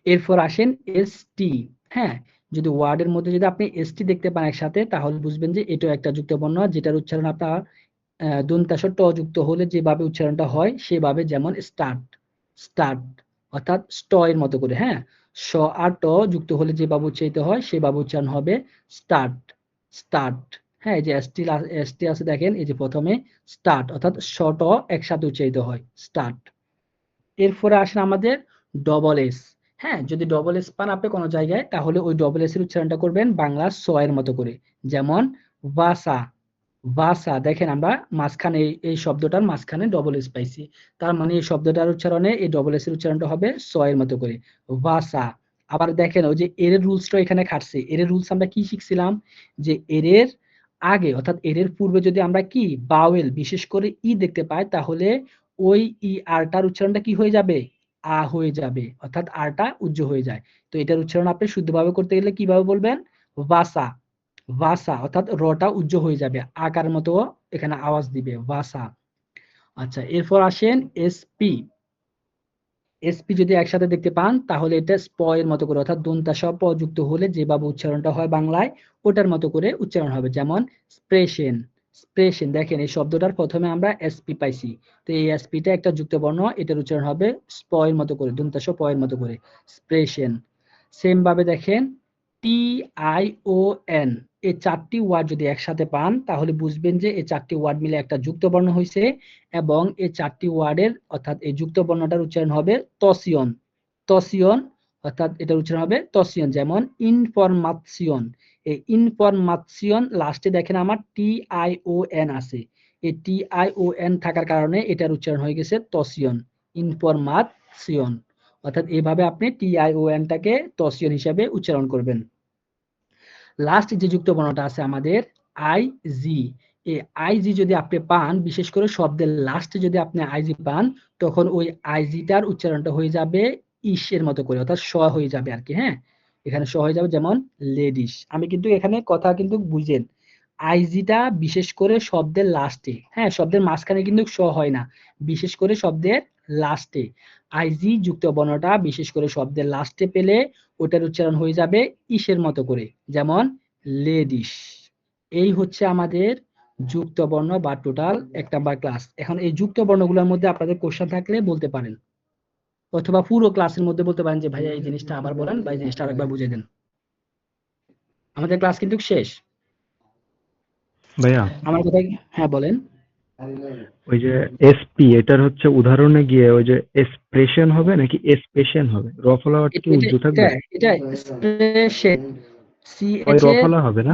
এরপর আসেন এসটি। হ্যাঁ, যদি ওয়ার্ডের মধ্যে যদি আপনি এসটি দেখতে পান একসাথে, তাহলে বুঝবেন যে এটাও একটা যুক্ত বর্ণ, যেটার উচ্চারণ আপনার দন্তাস ট যুক্ত হলে যেভাবে উচ্চারণটা হয় সেভাবে, যেমন স্টার্ট, স্টার্ট, অর্থাৎ স্ট এর মতো করে। হ্যাঁ, স আর ট যুক্ত হলে যেভাবে উচ্চারিত হয় সেভাবে উচ্চারণ হবে স্টার্ট, স্টার্ট। হ্যাঁ, এই যে এসটি আছে, দেখেন এই যে প্রথমে স্টার্ট, অর্থাৎ স ট একসাথে উচ্চারিত হয়, স্টার্ট। এরপরে আসেন আমাদের ডবল এস। হ্যাঁ, যদি ডবল এস পান আপনি কোনো জায়গায়, তাহলে ওই ডবল এস এর উচ্চারণটা করবেন বাংলা স এর মতো করে। যেমন ভাষা, ভাষা। দেখেন আমরা মাঝখানে এই শব্দটার মাঝখানে ডবল এস পাইছি, তার মানে এই শব্দটার উচ্চারণে এই ডবল এস এর উচ্চারণটা হবে স এর মতো করে, ভাষা। আবার দেখেন ওই যে এর রুলসটা এখানে খাটছে। এর রুলস আমরা কি শিখছিলাম, যে এর আগে অর্থাৎ এর পূর্বে যদি আমরা কি বাওয়েল, বিশেষ করে ই দেখতে পাই, তাহলে ওই ই আরটার উচ্চারণটা কি হয়ে যাবে, আ হয়ে যাবে, অর্থাৎ আরটা উজ্জ হয়ে যায়। তো এটার উচ্চারণ আপনি শুদ্ধভাবে করতে গেলে কিভাবে বলবেন, ভাষা, ভাষা, অর্থাৎ রটা উজ্জ হয়ে যাবে, আকার মতো এখানে আওয়াজ দিবে, ভাষা। আচ্ছা, এরপর আসেন এসপি। এসপি যদি একসাথে দেখতে পান, তাহলে এটা স্প এর মতো করে, অর্থাৎ দন্তা স প যুক্ত হলে যেভাবে উচ্চারণটা হয় বাংলায়, ওটার মতো করে উচ্চারণ হবে। যেমন স্প্রেশন, স্প্রেশন। দেখেন এই শব্দটার প্রথমে আমরা এসপি পাইছি, তো এই এসপিটা একটা যুক্ত বর্ণ, এটার উচ্চারণ হবে স্প এর মতো করে, দন্তা স প এর মতো করে, স্প্রেশন। সেম ভাবে দেখেন TION। এই 4টি ওয়ার্ড যদি একসাথে পান, তাহলে বুঝবেন যে এই 4টি ওয়ার্ড মিলে একটা যুক্ত বর্ণ হয়েছে, এবং এই 4টি ওয়ার্ডের অর্থাৎ এই যুক্ত বর্ণটার উচ্চারণ হবে তসিয়ন, তসিয়ন, অর্থাৎ এটার উচ্চারণ হবে তসিয়ন। যেমন ইনফরমাশন, এই ইনফরমাশন লাস্টে দেখেন আমার TION আছে, এই TION থাকার কারণে এটার উচ্চারণ হয়ে গেছে তসিয়ন, ইনফরমাশন। অর্থাৎ এইভাবে আপনি TIONটাকে তসিয়ন হিসাবে উচ্চারণ করবেন। লাস্ট যে যুক্ত বর্ণটা আছে আমাদের আইজি। এই আইজি যদি আপনি পান, বিশেষ করে শব্দের লাস্টে যদি আপনি আইজি পান, তখন ওই আইজিটার উচ্চারণটা হয়ে যাবে ইসের মতো করে, অর্থাৎ স হয়ে যাবে আর কি। হ্যাঁ, এখানে স হয়ে যাবে, যেমন লেডিস। আমি কিন্তু এখানে কথা কিন্তু বুঝেন, আইজিটা বিশেষ করে শব্দের লাস্টে, হ্যাঁ, শব্দের মাঝখানে কিন্তু স হয় না, বিশেষ করে শব্দের লাস্টে আইজি যুক্ত বর্ণটা বিশেষ করে শব্দের লাস্টে পেলে ওটার উচ্চারণ হয়ে যাবে ইসের মতো করে, যেমন লেডিস। এই হচ্ছে আমাদের যুক্ত বর্ণ বা টোটাল 1 নাম্বার ক্লাস। এখন এই যুক্ত বর্ণগুলোর মধ্যে আপনাদের কোশ্চেন থাকলে বলতে পারেন, অথবা পুরো ক্লাসের মধ্যে বলতে পারেন যে ভাইয়া এই জিনিসটা আবার বলেন বা এই জিনিসটা আরেকবার বুঝিয়ে দেন। আমাদের ক্লাস কিন্তু শেষ। ভাইয়া আমার কথা হ্যাঁ বলেন। ওই যে এসপি এটার হচ্ছে উদাহরণে গিয়ে ওই যে এক্সপ্রেশন হবে নাকি এক্সপ্রেশন হবে? রফলাওয়াটা কি উজ্জ্ব থাকবে? এটা এক্সপ্রেশন সি ওই এইচ এর রফলা হবে না?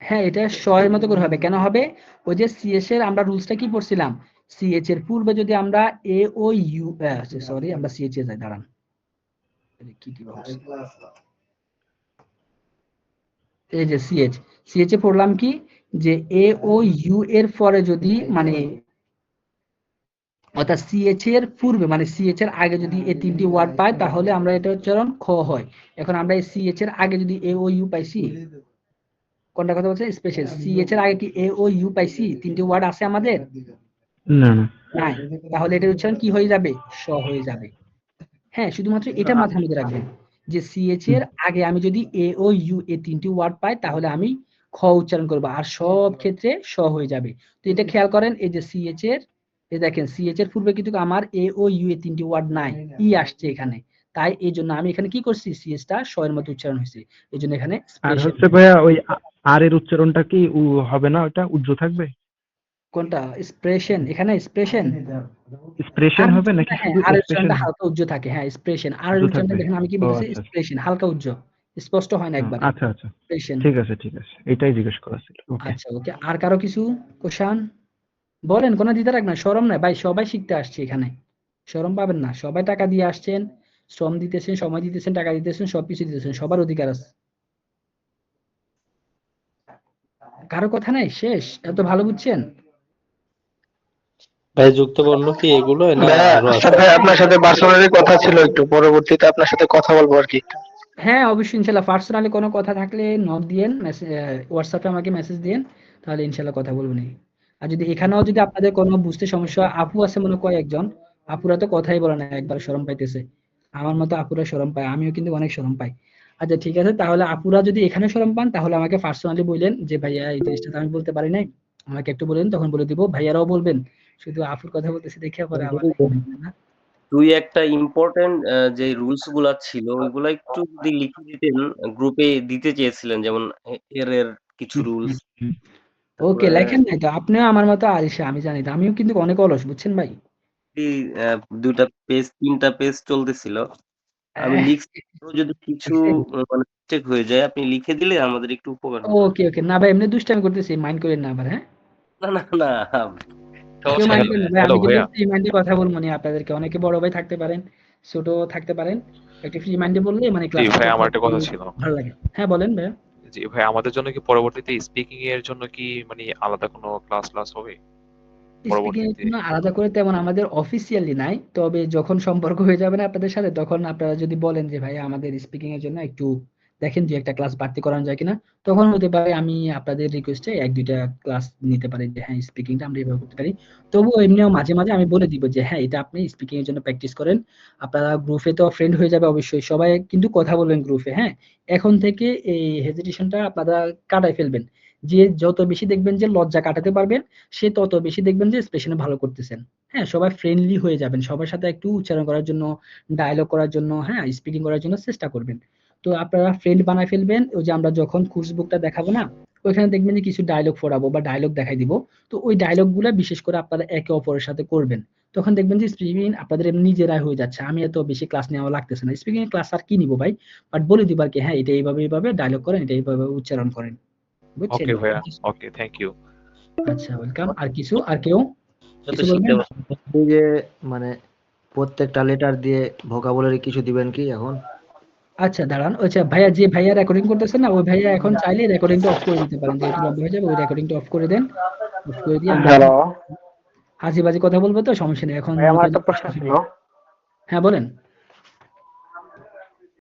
হ্যাঁ এটা শ এর মতো করে হবে। কেন হবে? ওই যে সিএস এর আমরা রুলসটা কি পড়ছিলাম, সিএচ এর পূর্বে যদি আমরা এ ও ইউ সরি আমরা সিএচ এ যাই, দাঁড়ান কি দিব, এই যে সিএচ এ পড়লাম কি যে এ ও ইউ এর পরে যদি মানে অর্থাৎ সিএচ এর পূর্বে মানে সিএচ এর আগে যদি এই 3টি ওয়ার্ড পাই তাহলে আমরা এটা উচ্চারণ খ হয়। এখন আমরা এই সিএচ এর আগে যদি এ ও ইউ পাইছি, কোনটা কথা বলছে স্পেশাল, সিএচ এর আগে কি এ ও ইউ পাইছি, 3টি ওয়ার্ড আছে আমাদের না না নাই, তাহলে এটার উচ্চারণ কি হয়ে যাবে, স হয়ে যাবে। হ্যাঁ শুধুমাত্র এটা মাথার মধ্যে রাখবেন যে সিএচ এর আগে আমি যদি এ ও ইউ এই 3টি ওয়ার্ড পাই তাহলে আমি খ উচ্চারণ করব, আর সব ক্ষেত্রে স হয়ে যাবে। তো এটা খেয়াল করেন, এই যে সিএচ এর এই দেখেন সিএচ এর পূর্বে কিন্তু আমার এ ও ইউ এই 3টি ওয়ার্ড নাই, ই আসছে এখানে, তাই এই জন্য আমি এখানে কি করছি সিএচ টা স এর মতো উচ্চারণ হয়েছে, এই জন্য এখানে আর স্পেশাল। হচ্ছে ভাইয়া ওই আর এর উচ্চারণটা কি হবে না, ওটা উজ্জ্ব থাকবে? কোনটা এক্সপ্রেশন, এখানে এক্সপ্রেশন এক্সপ্রেশন আর হবে নাকি হ্যাঁ শুধু আর এক্সপ্রেশন উচ্চারণটা হালকা উজ্জ্ব থাকে, হ্যাঁ এক্সপ্রেশন আর উজ্জ্ব উচ্চারণটা থাকবে? দেখেন আমি কি ও বলতেছি, আচ্ছা আচ্ছা। এক্সপ্রেশন হালকা উজ্জ্ব, স্পষ্ট হয় না একবারে আচ্ছা আচ্ছা, এক্সপ্রেশন। ঠিক আছে ঠিক আছে, এটাই জিজ্ঞেস করা ছিল। ওকে আচ্ছা ওকে, আর কারো কিছু কোশ্চেন বলেন, কোনো দ্বিধা রাখ না, শরম নাই ভাই, সবাই শিখতে আসছে এখানে, শরম পাবেন না, সবাই টাকা দিয়ে আসছেন, শ্রম দিতেছেন, সময় দিতেছেন, টাকা দিতেছেন, সবকিছু দিতেছেন, সবার অধিকার আছে। কারো কথা নাই, শেষ, এত ভালো বুঝছেন? ভাই যুক্ত বর্ণ কি এগুলো না আরো আছে? ভাই আপনার সাথে পার্সোনালি কথা ছিল, একটু পরবর্তীতে আপনার সাথে কথা বলবো আর কি। হ্যাঁ অবশ্যই ইনশাল্লাহ, পার্সোনালি কোনো কথা থাকলে নক দিয়েন, হোয়াটসঅ্যাপে আমাকে মেসেজ দিয়েন, তাহলে ইনশাল্লাহ কথা বলবো নি। আর যদি এখানেও যদি আপনাদের কোনো বুঝতে সমস্যা, আপু আছে মনে হয় একজন, আপুরা তো কথাই বলে না, একবার শরম পাইতেছে, আমার মতো আপুরা শরম পায়, আমিও কিন্তু অনেক শরম পাই। আচ্ছা ঠিক আছে, তাহলে আপুরা যদি এখানে শরম পান তাহলে আমাকে পার্সোনালি বললেন যে ভাইয়া এই জিনিসটা তো আমি বলতে পারি নাই, আমাকে একটু বলেন, তখন বলে দিব। ভাইয়ারাও বলবেন, শুধু আপুর কথা বলতেছি দেখে পরে আবার না। দুই একটা ইম্পর্টেন্ট যে রুলস গুলা ছিল ওইগুলা একটু যদি লিখে দিতেন, গ্রুপে দিতে চেয়েছিলেন, যেমন এর কিছু রুলস। ওকে লেখেন নাই তো, আপনিও আমার মতো আলিশা, আমি জানি তো, আমিও কিন্তু অনেক অলস বুঝছেন ভাই। দুটা পেজ 3টা পেজ চলতেছিল, আমি লিখছি, যদি কিছু মানে মিস্টেক হয়ে যায় আপনি লিখে দিলে আমাদের একটু উপকার হতো। ওকে ওকে, না ভাই এমনি দুষ্টামি করতেছি, মাইন্ড করেন না আবার, হ্যাঁ না না না, কেউ মাইন্ড করেন না ভাই, হ্যালো আমি কিন্তু ভাইয়া। ফ্রি মাইন্ডে কথা বলবো না আপনাদেরকে, অনেকে বড় ভাই থাকতে পারেন, ছোট থাকতে পারেন, একটু ফ্রি মাইন্ডে বললে মানে জি ক্লাস ভাই, আমার একটা কথা ছিল। ভালো লাগে। হ্যাঁ বলেন ভাই। জি ভাই, আমাদের জন্য কি পরবর্তীতে স্পিকিং এর জন্য কি মানে আলাদা কোনো ক্লাস হবে স্পিকিং এর পরবর্তীতে? জন্য আলাদা করে তেমন আমাদের অফিসিয়ালি নাই, তবে যখন সম্পর্ক হয়ে যাবে না আপনাদের সাথে, তখন আপনারা যদি বলেন যে ভাই আমাদের স্পিকিং এর জন্য একটু দেখেন যে একটা ক্লাস বাড়তি করানো যায় কিনা, তখন হতে পারে আমি আপনাদের রিকোয়েস্টে 1-2টা ক্লাস নিতে পারি যে হ্যাঁ স্পিকিংটা আমরা এভাবে করতে পারি। তবুও এমনিও মাঝে মাঝে আমি বলে দিব যে হ্যাঁ এটা আপনি স্পিকিং এর জন্য প্র্যাকটিস করেন। আপনারা গ্রুপে তো ফ্রেন্ড হয়ে যাবে অবশ্যই, সবাই কিন্তু কথা বলবেন গ্রুপে, হ্যাঁ এখন থেকে এই হেজিটেশনটা আপনারা কাটাই ফেলবেন, যে যত বেশি দেখবেন যে লজ্জা কাটাতে পারবেন সে তত বেশি দেখবেন যে এক্সপ্রেশনে ভালো করতেছেন। হ্যাঁ সবাই ফ্রেন্ডলি হয়ে যাবেন, সবার সাথে একটু উচ্চারণ করার জন্য, ডায়লগ করার জন্য, হ্যাঁ স্পিকিং করার জন্য চেষ্টা করবেন। তো আপনারা ফ্রেন্ড বানায় ফেলবেন, ওই যে আমরা যখন কোর্স বুকটা দেখাবো না, ওইখানে দেখবেন যে কিছু ডায়লগ পড়াবো বা ডায়লগ দেখাই দিব, তো ওই ডায়লগ গুলা বিশেষ করে আপনারা একে অপরের সাথে করবেন, তখন দেখবেন যে স্পিকিং আপনাদের এমনি নিজেরাই হয়ে যাচ্ছে, আমি এত বেশি ক্লাস নেওয়া লাগতেছে না, স্পিকিং এর ক্লাস আর কি নিবো ভাই, বাট বলে দিবার কি হ্যাঁ এটা এইভাবে এইভাবে ডায়লগ করেন, এটা এইভাবে উচ্চারণ করেন, বুঝছেন? ওকে ভাইয়া, ওকে, থ্যাংক ইউ। আচ্ছা ওয়েলকাম। আর কিছু, আর কেউ যত কিছু শিখতে বলবেন? এই যে মানে প্রত্যেকটা লেটার দিয়ে ভোকাবুলারি কিছু দিবেন কি এখন? আচ্ছা দাঁড়ান, আচ্ছা ভাইয়া, যে ভাইয়া রেকর্ডিং করতেছেন না, ওই ভাইয়া এখন চাইলে রেকর্ডিংটা অফ করে দিতে পারেন, যেহেতু লম্বা হয়ে যাবে, ওই রেকর্ডিংটা অফ করে দেন, অফ করে দিয়ে আমরা হ্যালো হাসি বাজি কথা বলবো, তো সমস্যা নেই এখন। ভাই, আমার একটা প্রশ্ন ছিল। হ্যাঁ বলেন।